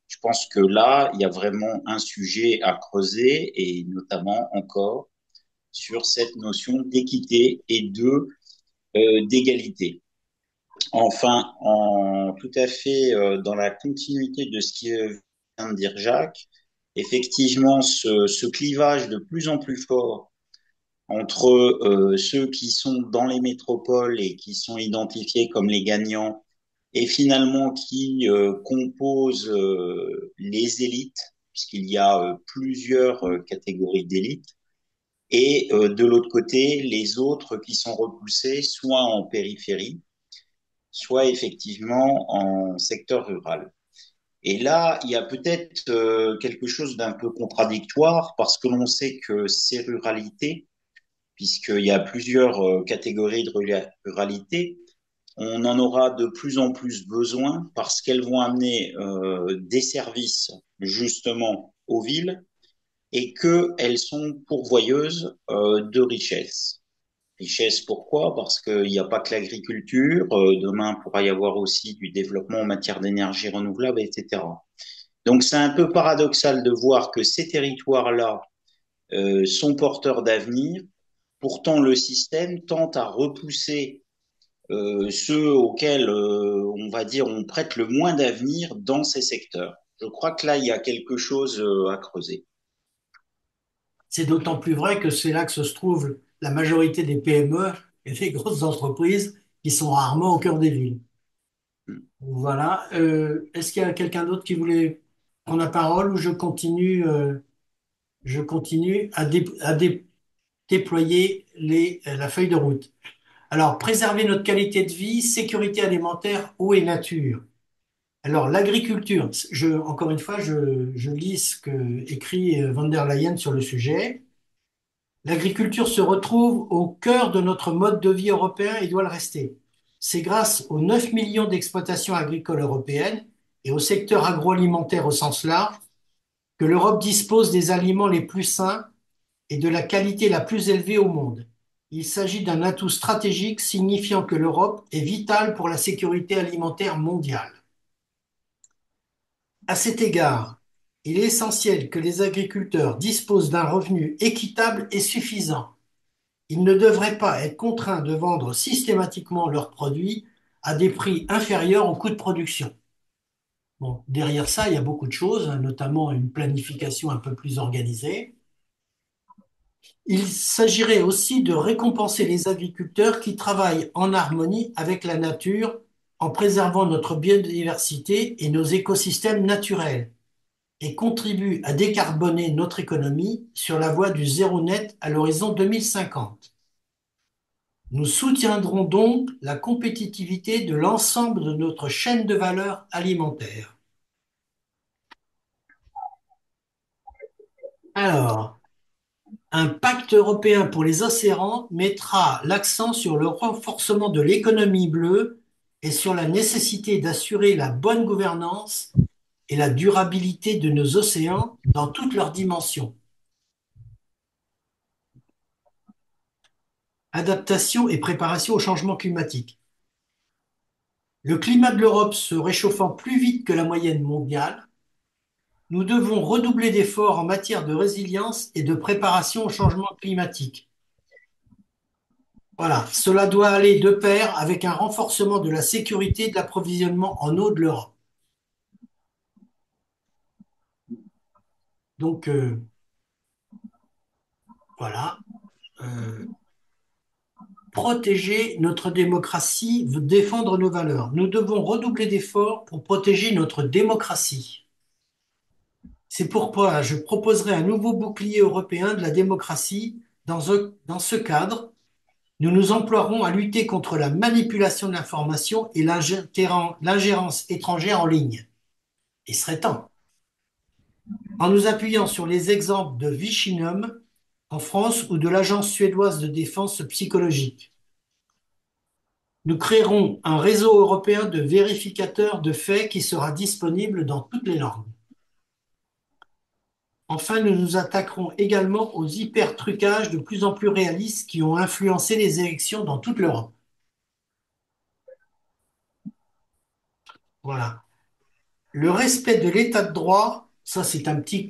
Je pense que là, il y a vraiment un sujet à creuser et notamment encore sur cette notion d'équité et de d'égalité. Enfin, tout à fait dans la continuité de ce qui vient de dire Jacques, effectivement, ce clivage de plus en plus fort entre ceux qui sont dans les métropoles et qui sont identifiés comme les gagnants et finalement qui composent les élites, puisqu'il y a plusieurs catégories d'élites, et de l'autre côté, les autres qui sont repoussés soit en périphérie, soit effectivement en secteur rural. Et là, il y a peut-être quelque chose d'un peu contradictoire parce que l'on sait que ces ruralités, puisqu'il y a plusieurs catégories de ruralité, on en aura de plus en plus besoin parce qu'elles vont amener des services justement aux villes et qu'elles sont pourvoyeuses de richesses. Richesse, pourquoi? Parce qu'il n'y a pas que l'agriculture. Demain, il pourra y avoir aussi du développement en matière d'énergie renouvelable, etc. Donc, c'est un peu paradoxal de voir que ces territoires-là sont porteurs d'avenir. Pourtant, le système tente à repousser ceux auxquels, on va dire, on prête le moins d'avenir dans ces secteurs. Je crois que là, il y a quelque chose à creuser. C'est d'autant plus vrai que c'est là que se trouve la majorité des PME et des grosses entreprises qui sont rarement au cœur des villes. Voilà. Est-ce qu'il y a quelqu'un d'autre qui voulait prendre la parole ou je continue à déployer la feuille de route? Alors, préserver notre qualité de vie, sécurité alimentaire, eau et nature. Alors, l'agriculture, encore une fois, je lis ce que écrit von der Leyen sur le sujet. L'agriculture se retrouve au cœur de notre mode de vie européen et doit le rester. C'est grâce aux 9 millions d'exploitations agricoles européennes et au secteur agroalimentaire au sens large que l'Europe dispose des aliments les plus sains et de la qualité la plus élevée au monde. Il s'agit d'un atout stratégique signifiant que l'Europe est vitale pour la sécurité alimentaire mondiale. À cet égard, il est essentiel que les agriculteurs disposent d'un revenu équitable et suffisant. Ils ne devraient pas être contraints de vendre systématiquement leurs produits à des prix inférieurs au coût de production. Bon, derrière ça, il y a beaucoup de choses, hein, notamment une planification un peu plus organisée. Il s'agirait aussi de récompenser les agriculteurs qui travaillent en harmonie avec la nature en préservant notre biodiversité et nos écosystèmes naturels et contribuent à décarboner notre économie sur la voie du zéro net à l'horizon 2050. Nous soutiendrons donc la compétitivité de l'ensemble de notre chaîne de valeur alimentaire. Alors, un pacte européen pour les océans mettra l'accent sur le renforcement de l'économie bleue et sur la nécessité d'assurer la bonne gouvernance et la durabilité de nos océans dans toutes leurs dimensions. Adaptation et préparation au changement climatique. Le climat de l'Europe se réchauffant plus vite que la moyenne mondiale, nous devons redoubler d'efforts en matière de résilience et de préparation au changement climatique. Voilà, cela doit aller de pair avec un renforcement de la sécurité de l'approvisionnement en eau de l'Europe. Donc, voilà. Euh, Protéger notre démocratie, défendre nos valeurs. Nous devons redoubler d'efforts pour protéger notre démocratie. C'est pourquoi je proposerai un nouveau bouclier européen de la démocratie. Dans ce cadre, nous nous emploierons à lutter contre la manipulation de l'information et l'ingérence étrangère en ligne. Il serait temps. En nous appuyant sur les exemples de Vichinum en France ou de l'Agence suédoise de défense psychologique. Nous créerons un réseau européen de vérificateurs de faits qui sera disponible dans toutes les langues. Enfin, nous nous attaquerons également aux hyper-trucages de plus en plus réalistes qui ont influencé les élections dans toute l'Europe. Voilà. Le respect de l'état de droit, ça c'est un petit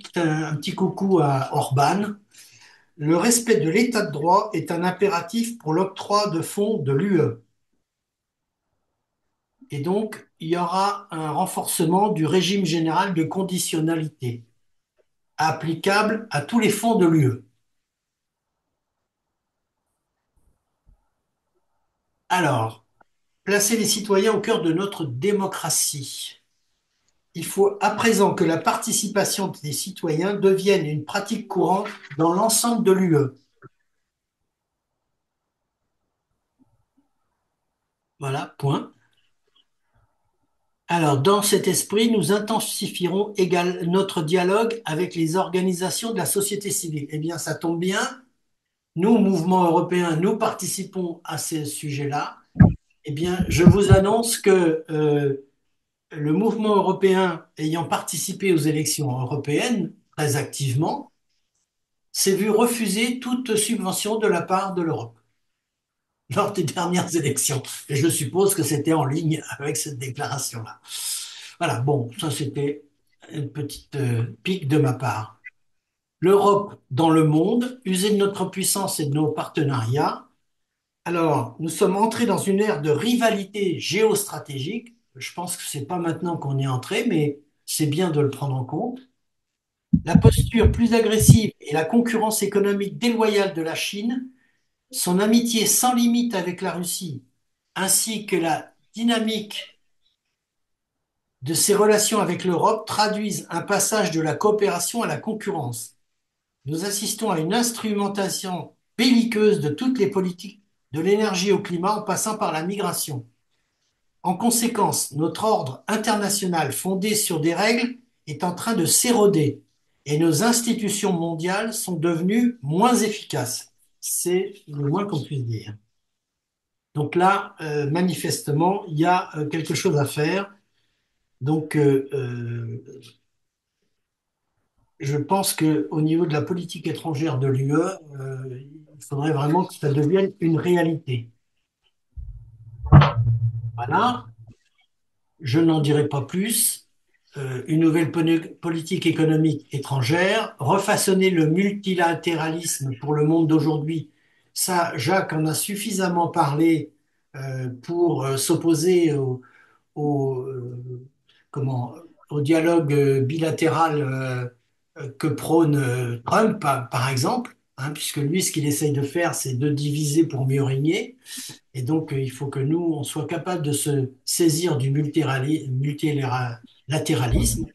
coucou à Orban. Le respect de l'état de droit est un impératif pour l'octroi de fonds de l'UE. Et donc, il y aura un renforcement du régime général de conditionnalité applicable à tous les fonds de l'UE. Alors, placer les citoyens au cœur de notre démocratie. Il faut à présent que la participation des citoyens devienne une pratique courante dans l'ensemble de l'UE. Voilà, point. Alors, dans cet esprit, nous intensifierons notre dialogue avec les organisations de la société civile. Eh bien, ça tombe bien. Nous, mouvement européen, nous participons à ce sujet-là. Eh bien, je vous annonce que le mouvement européen ayant participé aux élections européennes très activement, s'est vu refuser toute subvention de la part de l'Europe lors des dernières élections. Et je suppose que c'était en ligne avec cette déclaration-là. Voilà, bon, ça c'était une petite pique de ma part. L'Europe dans le monde, user de notre puissance et de nos partenariats. Alors, nous sommes entrés dans une ère de rivalité géostratégique. Je pense que c'est pas maintenant qu'on est entré, mais c'est bien de le prendre en compte. La posture plus agressive et la concurrence économique déloyale de la Chine, son amitié sans limite avec la Russie, ainsi que la dynamique de ses relations avec l'Europe traduisent un passage de la coopération à la concurrence. Nous assistons à une instrumentation belliqueuse de toutes les politiques, de l'énergie au climat en passant par la migration. En conséquence, notre ordre international fondé sur des règles est en train de s'éroder et nos institutions mondiales sont devenues moins efficaces. C'est le moins qu'on puisse dire. Donc là, manifestement, il y a quelque chose à faire. Donc, je pense qu'au niveau de la politique étrangère de l'UE, il faudrait vraiment que ça devienne une réalité. Voilà. Je n'en dirai pas plus. Une nouvelle politique économique étrangère, refaçonner le multilatéralisme pour le monde d'aujourd'hui. Ça, Jacques en a suffisamment parlé pour s'opposer au, comment, au dialogue bilatéral que prône Trump, par exemple, hein, puisque lui, ce qu'il essaye de faire, c'est de diviser pour mieux régner. Et donc, il faut que nous, on soit capable de se saisir du multilatéralisme.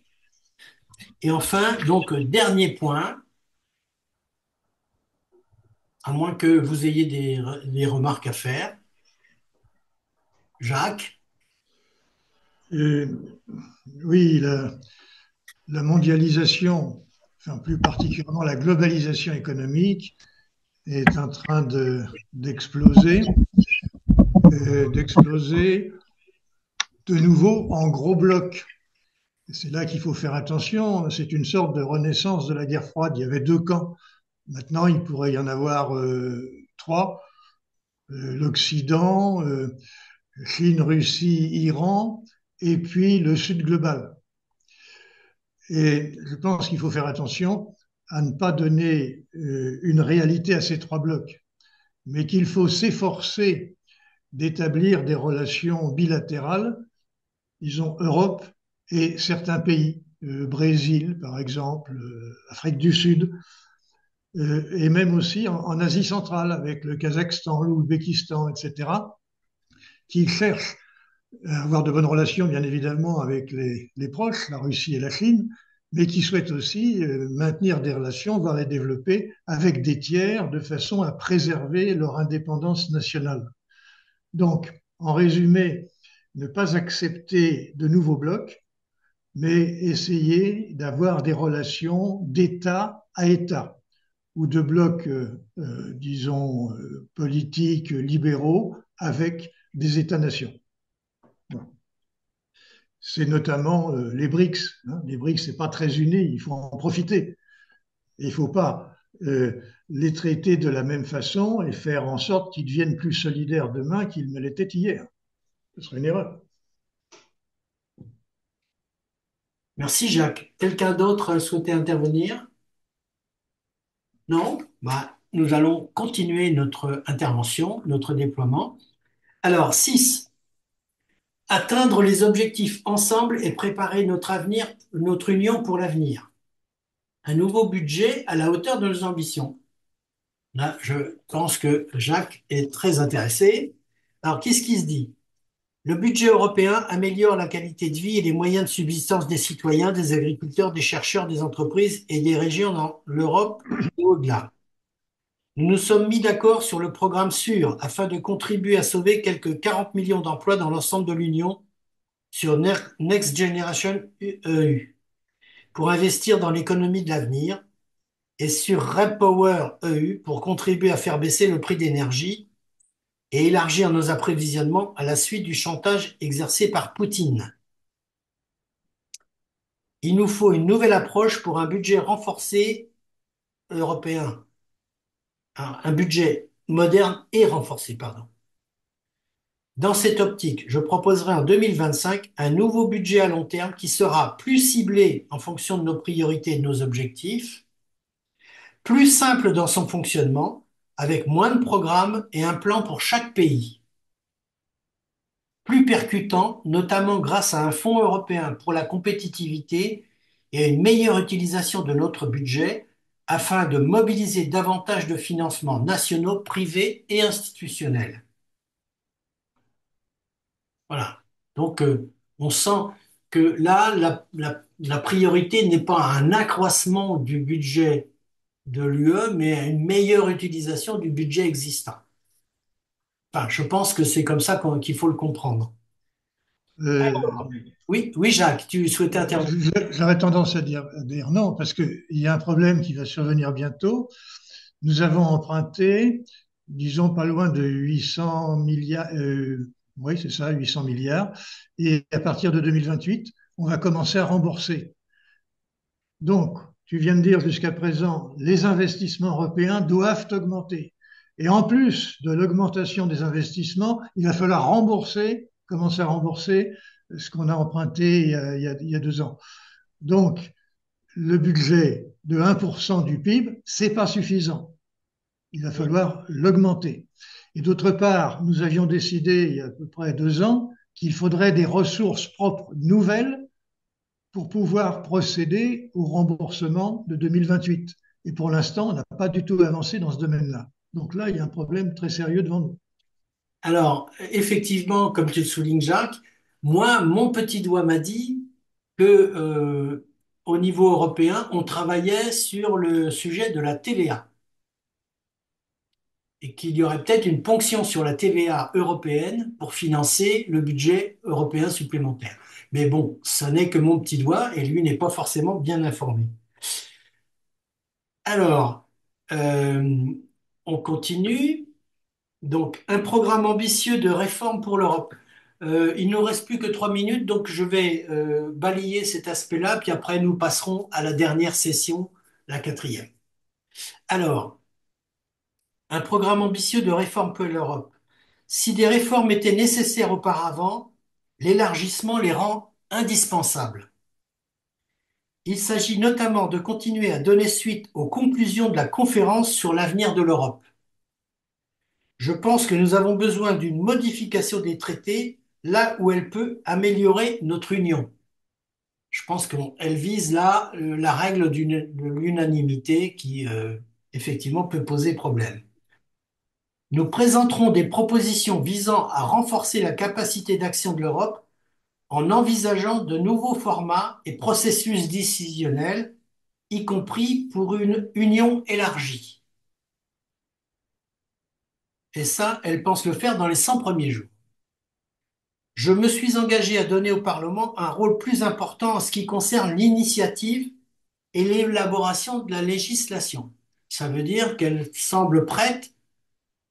Et enfin, donc, dernier point, à moins que vous ayez des remarques à faire, Jacques. Et, oui, la mondialisation, enfin plus particulièrement la globalisation économique, est en train d'exploser, d'exploser de nouveau en gros blocs. Et c'est là qu'il faut faire attention. C'est une sorte de renaissance de la guerre froide. Il y avait deux camps. Maintenant, il pourrait y en avoir trois. L'Occident, Chine, Russie, Iran, et puis le Sud global. Et je pense qu'il faut faire attention à ne pas donner une réalité à ces trois blocs, mais qu'il faut s'efforcer d'établir des relations bilatérales, disons Europe et certains pays, Brésil par exemple, Afrique du Sud, et même aussi en Asie centrale avec le Kazakhstan, l'Ouzbékistan, etc., qui cherchent à avoir de bonnes relations, bien évidemment, avec les proches, la Russie et la Chine, mais qui souhaitent aussi maintenir des relations, voire les développer avec des tiers, de façon à préserver leur indépendance nationale. Donc, en résumé, ne pas accepter de nouveaux blocs, mais essayer d'avoir des relations d'État à État ou de blocs, disons, politiques libéraux avec des États-nations. C'est notamment les BRICS. Hein. Les BRICS, c'est pas très unis, il faut en profiter. Et il ne faut pas les traiter de la même façon et faire en sorte qu'ils deviennent plus solidaires demain qu'ils ne l'étaient hier. Ce serait une erreur. Merci Jacques. Quelqu'un d'autre souhaitait intervenir? Non? Bah, nous allons continuer notre intervention, notre déploiement. Alors, 6. Atteindre les objectifs ensemble et préparer notre avenir, notre union pour l'avenir. Un nouveau budget à la hauteur de nos ambitions. Là, je pense que Jacques est très intéressé. Alors, qu'est-ce qui se dit? Le budget européen améliore la qualité de vie et les moyens de subsistance des citoyens, des agriculteurs, des chercheurs, des entreprises et des régions dans l'Europe et au-delà. Nous nous sommes mis d'accord sur le programme sûr afin de contribuer à sauver quelques 40 millions d'emplois dans l'ensemble de l'Union sur Next Generation EU pour investir dans l'économie de l'avenir et sur REPower EU pour contribuer à faire baisser le prix d'énergie et élargir nos approvisionnements à la suite du chantage exercé par Poutine. Il nous faut une nouvelle approche pour un budget renforcé européen, un budget moderne et renforcé, pardon. Dans cette optique, je proposerai en 2025 un nouveau budget à long terme qui sera plus ciblé en fonction de nos priorités et de nos objectifs, plus simple dans son fonctionnement, avec moins de programmes et un plan pour chaque pays, plus percutant, notamment grâce à un fonds européen pour la compétitivité et à une meilleure utilisation de notre budget afin de mobiliser davantage de financements nationaux, privés et institutionnels. Voilà. Donc, on sent que là, la priorité n'est pas un accroissement du budget de l'UE, mais à une meilleure utilisation du budget existant. Enfin, je pense que c'est comme ça qu'il faut le comprendre. Euh, Oui, oui, Jacques, tu souhaitais intervenir. J'aurais tendance à dire non, parce qu'il y a un problème qui va survenir bientôt. Nous avons emprunté, disons, pas loin de 800 milliards, oui, c'est ça, 800 milliards, et à partir de 2028, on va commencer à rembourser. Donc, tu viens de dire jusqu'à présent, les investissements européens doivent augmenter. Et en plus de l'augmentation des investissements, il va falloir rembourser, commencer à rembourser ce qu'on a emprunté il y a 2 ans. Donc, le budget de 1% du PIB, c'est pas suffisant. Il va falloir l'augmenter. Et d'autre part, nous avions décidé il y a à peu près 2 ans qu'il faudrait des ressources propres nouvelles pour pouvoir procéder au remboursement de 2028. Et pour l'instant, on n'a pas du tout avancé dans ce domaine-là. Donc là, il y a un problème très sérieux devant nous. Alors, effectivement, comme tu le soulignes, Jacques, moi, mon petit doigt m'a dit que, au niveau européen, on travaillait sur le sujet de la TVA et qu'il y aurait peut-être une ponction sur la TVA européenne pour financer le budget européen supplémentaire. Mais bon, ça n'est que mon petit doigt et lui n'est pas forcément bien informé. Alors, euh, on continue. Donc, un programme ambitieux de réforme pour l'Europe. Il ne nous reste plus que 3 minutes, donc je vais balayer cet aspect-là, puis après nous passerons à la dernière session, la quatrième. Alors, un programme ambitieux de réforme pour l'Europe. Si des réformes étaient nécessaires auparavant, l'élargissement les rend indispensables. Il s'agit notamment de continuer à donner suite aux conclusions de la conférence sur l'avenir de l'Europe. Je pense que nous avons besoin d'une modification des traités là où elle peut améliorer notre union. Je pense qu'elle vise là la règle de l'unanimité qui, effectivement, peut poser problème. Nous présenterons des propositions visant à renforcer la capacité d'action de l'Europe en envisageant de nouveaux formats et processus décisionnels, y compris pour une union élargie. Et ça, elle pense le faire dans les 100 premiers jours. Je me suis engagé à donner au Parlement un rôle plus important en ce qui concerne l'initiative et l'élaboration de la législation. Ça veut dire qu'elle semble prête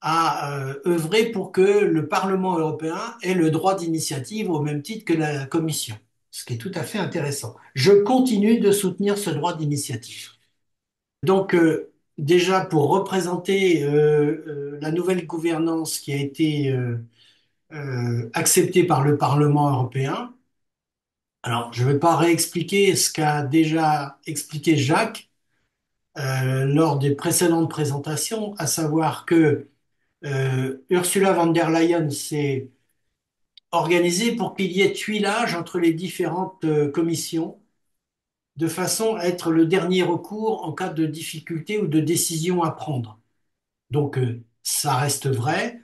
à œuvrer pour que le Parlement européen ait le droit d'initiative au même titre que la Commission, ce qui est tout à fait intéressant. Je continue de soutenir ce droit d'initiative. Donc, déjà, pour représenter la nouvelle gouvernance qui a été acceptée par le Parlement européen, alors je ne vais pas réexpliquer ce qu'a déjà expliqué Jacques lors des précédentes présentations, à savoir que Ursula von der Leyen s'est organisée pour qu'il y ait tuilage entre les différentes commissions, de façon à être le dernier recours en cas de difficulté ou de décision à prendre. Donc, ça reste vrai.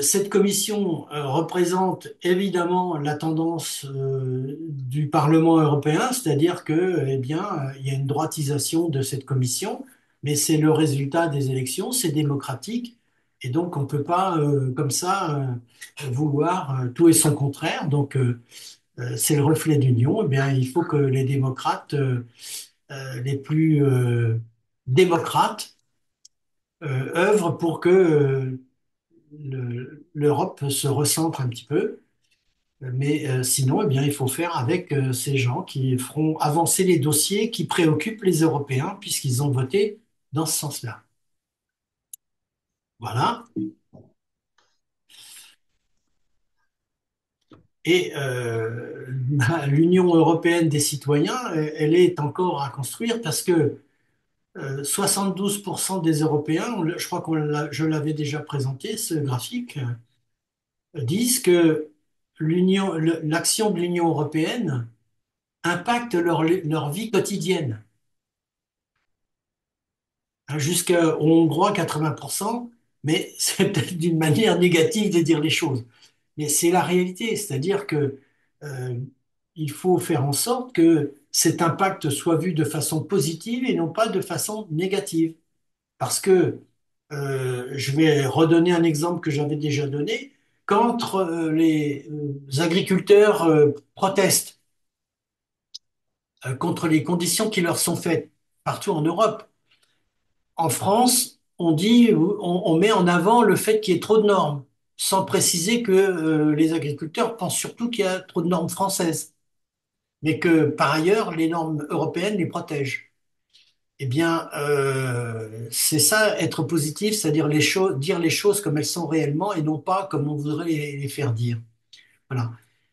Cette commission représente évidemment la tendance du Parlement européen, c'est-à-dire que, eh bien, il y a une droitisation de cette commission, mais c'est le résultat des élections, c'est démocratique, et donc on ne peut pas, comme ça, vouloir tout et son contraire. Donc, c'est le reflet d'union. Eh bien, il faut que les démocrates les plus démocrates œuvrent pour que l'Europe se recentre un petit peu. Mais sinon, eh bien, il faut faire avec ces gens qui feront avancer les dossiers qui préoccupent les Européens, puisqu'ils ont voté dans ce sens-là. Voilà. Et l'Union européenne des citoyens, elle est encore à construire parce que 72% des Européens, je crois je l'avais déjà présenté, ce graphique, disent que l'action de l'Union européenne impacte leur vie quotidienne. Jusqu'à Hongrois, 80%, mais c'est peut-être d'une manière négative de dire les choses. Mais c'est la réalité, c'est-à-dire que euh, il faut faire en sorte que cet impact soit vu de façon positive et non pas de façon négative. Parce que, je vais redonner un exemple que j'avais déjà donné, quand les agriculteurs protestent contre les conditions qui leur sont faites partout en Europe, en France, on met en avant le fait qu'il y ait trop de normes, sans préciser que les agriculteurs pensent surtout qu'il y a trop de normes françaises, mais que par ailleurs, les normes européennes les protègent. Eh bien, c'est ça, être positif, c'est-à-dire dire les choses comme elles sont réellement et non pas comme on voudrait les faire dire. Voilà.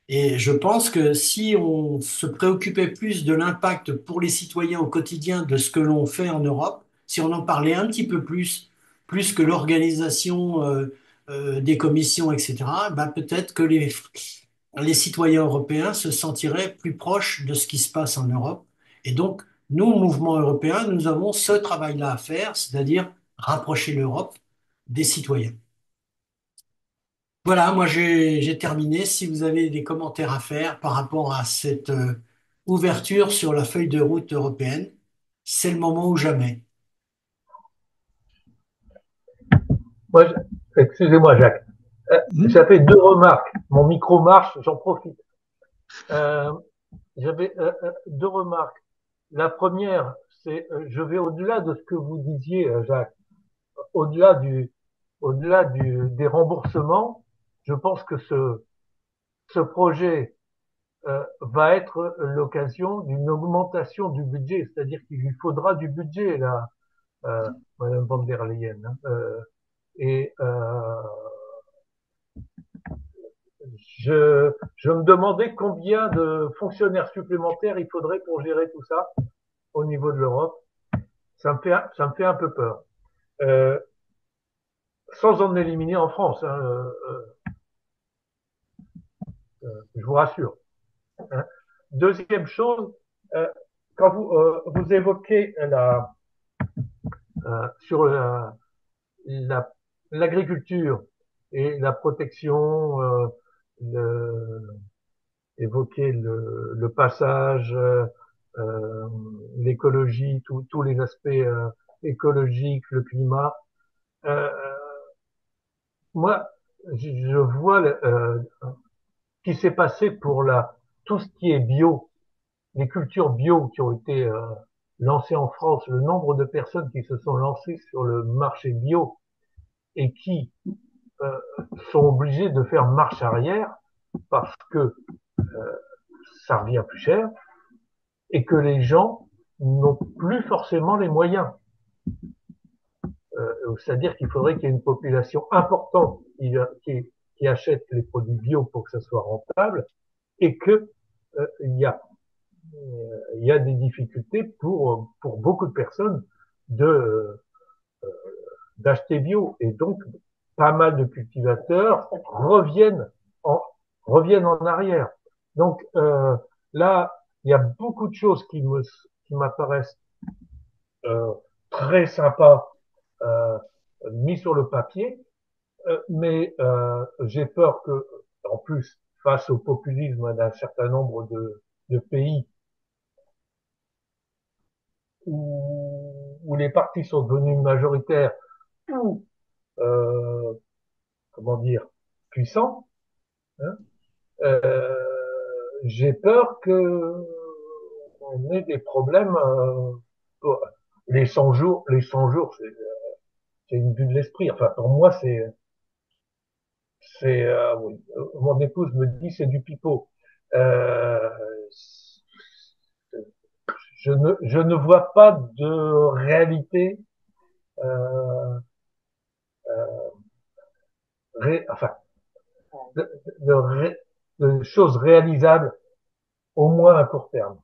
Et je pense que si on se préoccupait plus de l'impact pour les citoyens au quotidien de ce que l'on fait en Europe, si on en parlait un petit peu plus, plus que l'organisation des commissions, etc., bah peut-être que les citoyens européens se sentiraient plus proches de ce qui se passe en Europe. Et donc, nous, mouvement européen, nous avons ce travail-là à faire, c'est-à-dire rapprocher l'Europe des citoyens. Voilà, moi j'ai terminé. Si vous avez des commentaires à faire par rapport à cette ouverture sur la feuille de route européenne, c'est le moment ou jamais. Moi, excusez-moi, Jacques. Hmm. J'avais deux remarques. Mon micro marche, j'en profite. Euh, J'avais deux remarques. La première, c'est, je vais au-delà de ce que vous disiez, Jacques. Au-delà des remboursements, je pense que ce projet va être l'occasion d'une augmentation du budget, c'est-à-dire qu'il lui faudra du budget là, Madame von der Leyen. Hein. Et je me demandais combien de fonctionnaires supplémentaires il faudrait pour gérer tout ça au niveau de l'Europe. Ça me fait un peu peur. Euh, Sans en éliminer en France, hein, je vous rassure. Hein. Deuxième chose, euh, quand vous évoquez sur l'agriculture et la protection, le, évoquer le passage, l'écologie, tous les aspects écologiques, le climat. Euh, Moi, je vois ce qui s'est passé pour tout ce qui est bio, les cultures bio qui ont été lancées en France, le nombre de personnes qui se sont lancées sur le marché bio et qui euh, sont obligées de faire marche arrière parce que ça revient plus cher et que les gens n'ont plus forcément les moyens. C'est-à-dire qu'il faudrait qu'il y ait une population importante qui achète les produits bio pour que ça soit rentable et que il y a des difficultés pour beaucoup de personnes de d'acheter bio. Et donc, pas mal de cultivateurs en, reviennent en arrière. Donc, là, il y a beaucoup de choses qui m'apparaissent euh, très sympas euh, mis sur le papier, mais j'ai peur que, en plus, face au populisme d'un certain nombre de pays où les partis sont devenus majoritaires ou, euh, comment dire, puissants, hein, euh, j'ai peur que on ait des problèmes. Les 100 jours, c'est une vue de l'esprit. Enfin, pour moi, oui. Mon épouse me dit c'est du pipeau. Euh, je ne vois pas de réalité, euh, enfin, de, de, de choses réalisables au moins à court terme.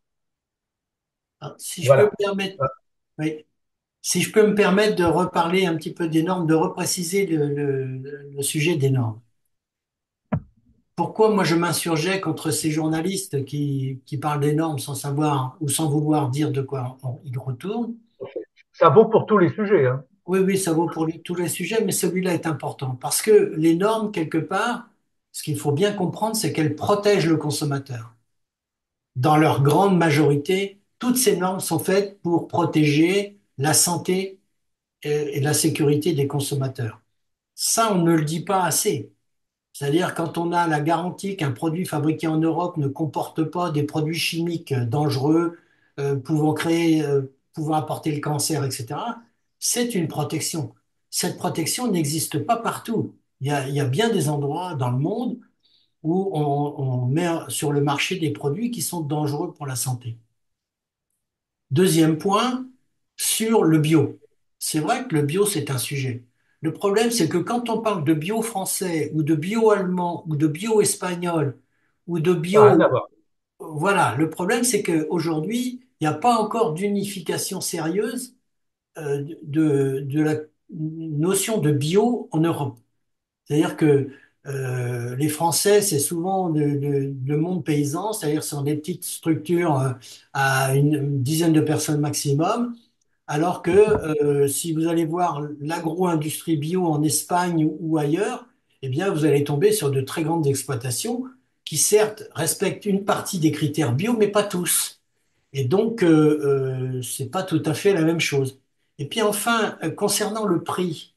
Alors, si je peux me Voilà. permettre, oui, si je peux me permettre de reparler un petit peu des normes, de repréciser le sujet des normes. Pourquoi moi je m'insurgeais contre ces journalistes qui parlent des normes sans savoir ou sans vouloir dire de quoi ils retournent? Ça vaut pour tous les sujets, hein. Oui, oui, ça vaut pour tous les sujets, mais celui-là est important parce que les normes, quelque part, ce qu'il faut bien comprendre, c'est qu'elles protègent le consommateur. Dans leur grande majorité, toutes ces normes sont faites pour protéger la santé et la sécurité des consommateurs. Ça, on ne le dit pas assez. C'est-à-dire quand on a la garantie qu'un produit fabriqué en Europe ne comporte pas des produits chimiques dangereux, pouvant apporter le cancer, etc., c'est une protection. Cette protection n'existe pas partout. Il y a bien des endroits dans le monde où on met sur le marché des produits qui sont dangereux pour la santé. Deuxième point, sur le bio. C'est vrai que le bio, c'est un sujet. Le problème, c'est que quand on parle de bio français ou de bio allemand ou de bio espagnol ou de Ça n'a rien à bio, voir. voilà, le problème, c'est qu'aujourd'hui, il n'y a pas encore d'unification sérieuse de la notion de bio en Europe. C'est-à-dire que les Français, c'est souvent le monde paysan, c'est-à-dire ce sont des petites structures à une dizaine de personnes maximum, alors que si vous allez voir l'agro-industrie bio en Espagne ou ailleurs, eh bien, vous allez tomber sur de très grandes exploitations qui, certes, respectent une partie des critères bio, mais pas tous. Et donc, c'est pas tout à fait la même chose. Et puis enfin, concernant le prix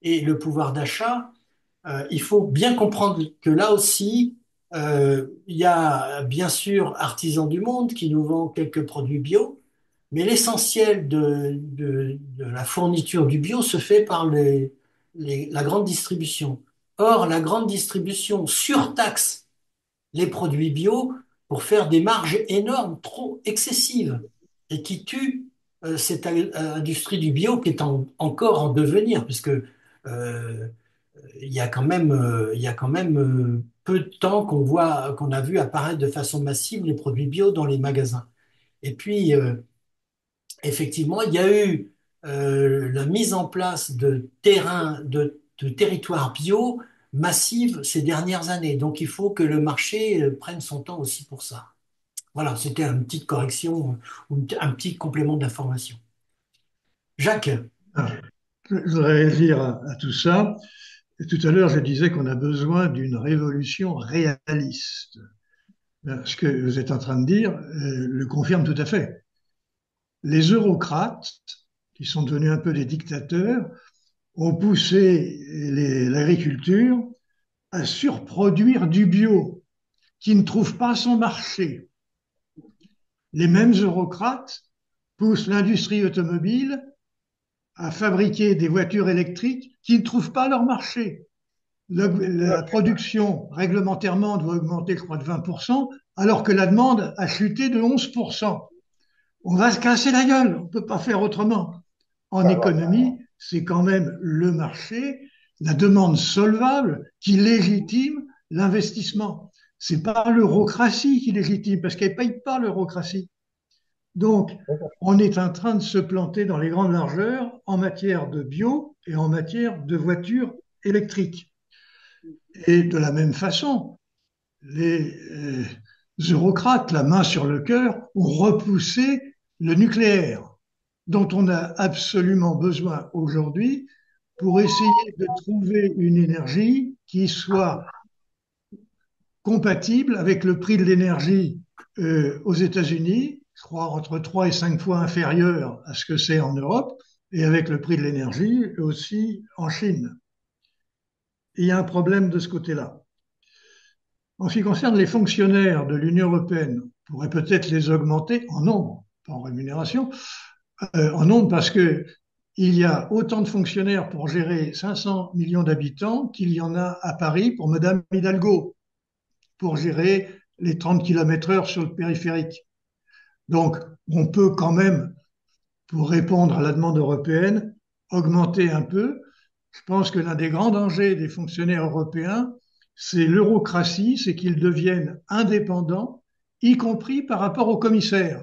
et le pouvoir d'achat, il faut bien comprendre que là aussi, il y a bien sûr Artisans du Monde qui nous vend quelques produits bio, mais l'essentiel de la fourniture du bio se fait par la grande distribution. Or, la grande distribution surtaxe les produits bio pour faire des marges énormes, trop excessives, et qui tue cette industrie du bio qui est encore en devenir, puisque il y a quand même peu de temps qu'on a vu apparaître de façon massive les produits bio dans les magasins. Et puis, effectivement, il y a eu la mise en place de territoires bio massives ces dernières années. Donc, il faut que le marché prenne son temps aussi pour ça. Voilà, c'était une petite correction ou un petit complément d'information. Jacques, Alors, je voudrais réagir à tout ça. Et tout à l'heure, je disais qu'on a besoin d'une révolution réaliste. Ce que vous êtes en train de dire le confirme tout à fait. Les eurocrates, qui sont devenus un peu des dictateurs, ont poussé l'agriculture à surproduire du bio qui ne trouve pas son marché. Les mêmes eurocrates poussent l'industrie automobile à fabriquer des voitures électriques qui ne trouvent pas leur marché. La production réglementairement doit augmenter, je crois, de 20%, alors que la demande a chuté de 11%. on va se casser la gueule, on ne peut pas faire autrement. En économie, c'est quand même le marché, la demande solvable qui légitime l'investissement. C'est pas l'eurocratie qui légitime, parce qu'elle ne paye pas l'eurocratie. Donc, on est en train de se planter dans les grandes largeurs en matière de bio et en matière de voitures électriques. Et de la même façon, les eurocrates, la main sur le cœur, ont repoussé le nucléaire, dont on a absolument besoin aujourd'hui pour essayer de trouver une énergie qui soit compatible avec le prix de l'énergie aux États-Unis, je crois entre 3 et 5 fois inférieur à ce que c'est en Europe, et avec le prix de l'énergie aussi en Chine. Et il y a un problème de ce côté-là. En ce qui concerne les fonctionnaires de l'Union européenne, on pourrait peut-être les augmenter en nombre, pas en rémunération, en nombre parce que il y a autant de fonctionnaires pour gérer 500 millions d'habitants qu'il y en a à Paris pour Madame Hidalgo, pour gérer les 30 km/h sur le périphérique. Donc, on peut quand même, pour répondre à la demande européenne, augmenter un peu. Je pense que l'un des grands dangers des fonctionnaires européens, c'est l'eurocratie, c'est qu'ils deviennent indépendants, y compris par rapport aux commissaires.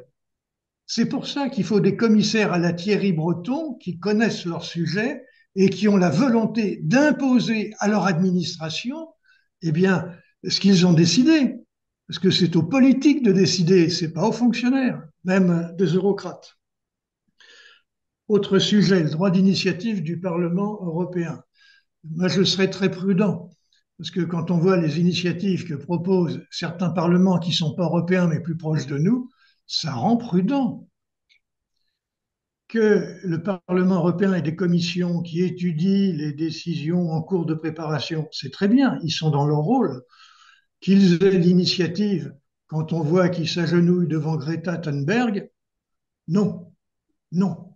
C'est pour ça qu'il faut des commissaires à la Thierry Breton qui connaissent leur sujet et qui ont la volonté d'imposer à leur administration, eh bien, ce qu'ils ont décidé. Parce que c'est aux politiques de décider, c'est pas aux fonctionnaires, même des eurocrates. Autre sujet, le droit d'initiative du Parlement européen. Moi, je serais très prudent, parce que quand on voit les initiatives que proposent certains parlements qui ne sont pas européens, mais plus proches de nous, ça rend prudent. Que le Parlement européen ait des commissions qui étudient les décisions en cours de préparation, c'est très bien, ils sont dans leur rôle. Qu'ils aient l'initiative quand on voit qu'ils s'agenouillent devant Greta Thunberg, non, non,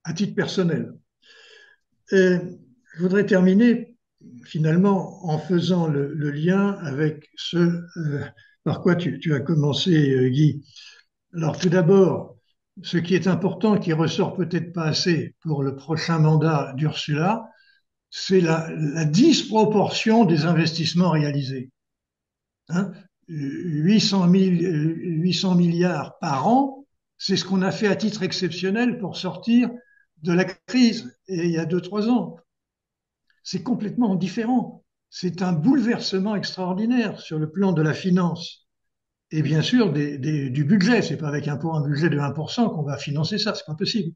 à titre personnel. Et je voudrais terminer finalement en faisant le lien avec ce par quoi tu as commencé, Guy. Alors tout d'abord, ce qui est important, qui ressort peut-être pas assez pour le prochain mandat d'Ursula, c'est la disproportion des investissements réalisés. Hein, 800 milliards par an, c'est ce qu'on a fait à titre exceptionnel pour sortir de la crise et il y a 2-3 ans. C'est complètement différent. C'est un bouleversement extraordinaire sur le plan de la finance. Et bien sûr, du budget. C'est pas avec un budget de 1% qu'on va financer ça. C'est pas possible.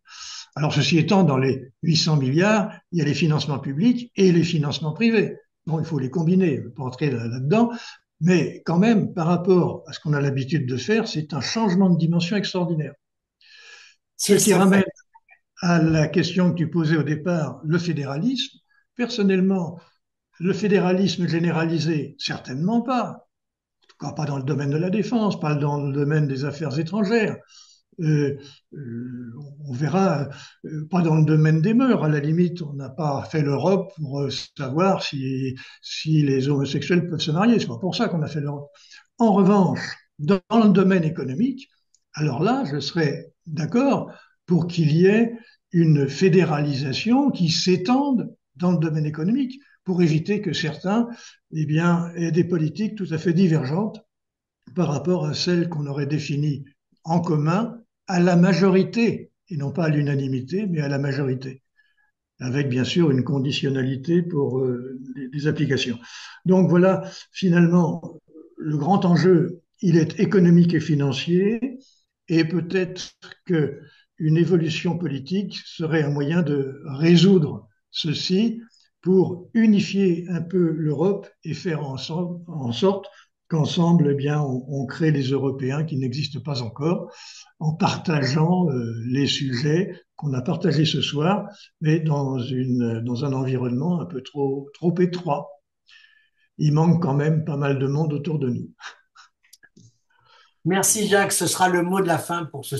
Alors, ceci étant, dans les 800 milliards, il y a les financements publics et les financements privés. Bon, il faut les combiner. Je ne vais pas entrer là-dedans. Mais quand même, par rapport à ce qu'on a l'habitude de faire, c'est un changement de dimension extraordinaire. Ce qui ramène à la question que tu posais au départ, le fédéralisme. Personnellement, le fédéralisme généralisé, certainement pas. En tout cas, pas dans le domaine de la défense, pas dans le domaine des affaires étrangères. Euh, on verra, pas dans le domaine des mœurs. À la limite, on n'a pas fait l'Europe pour savoir si les homosexuels peuvent se marier. C'est pas pour ça qu'on a fait l'Europe. En revanche, dans le domaine économique, alors là, je serais d'accord pour qu'il y ait une fédéralisation qui s'étende dans le domaine économique pour éviter que certains, eh bien, aient des politiques tout à fait divergentes par rapport à celles qu'on aurait définies en commun à la majorité, et non pas à l'unanimité, mais à la majorité, avec bien sûr une conditionnalité pour les applications. Donc voilà, finalement, le grand enjeu, il est économique et financier, et peut-être qu'une évolution politique serait un moyen de résoudre ceci pour unifier un peu l'Europe et faire en sorte qu'ensemble, eh bien, on crée les Européens qui n'existent pas encore, en partageant les sujets qu'on a partagés ce soir, mais dans un environnement un peu trop étroit. Il manque quand même pas mal de monde autour de nous. Merci Jacques, ce sera le mot de la fin pour ce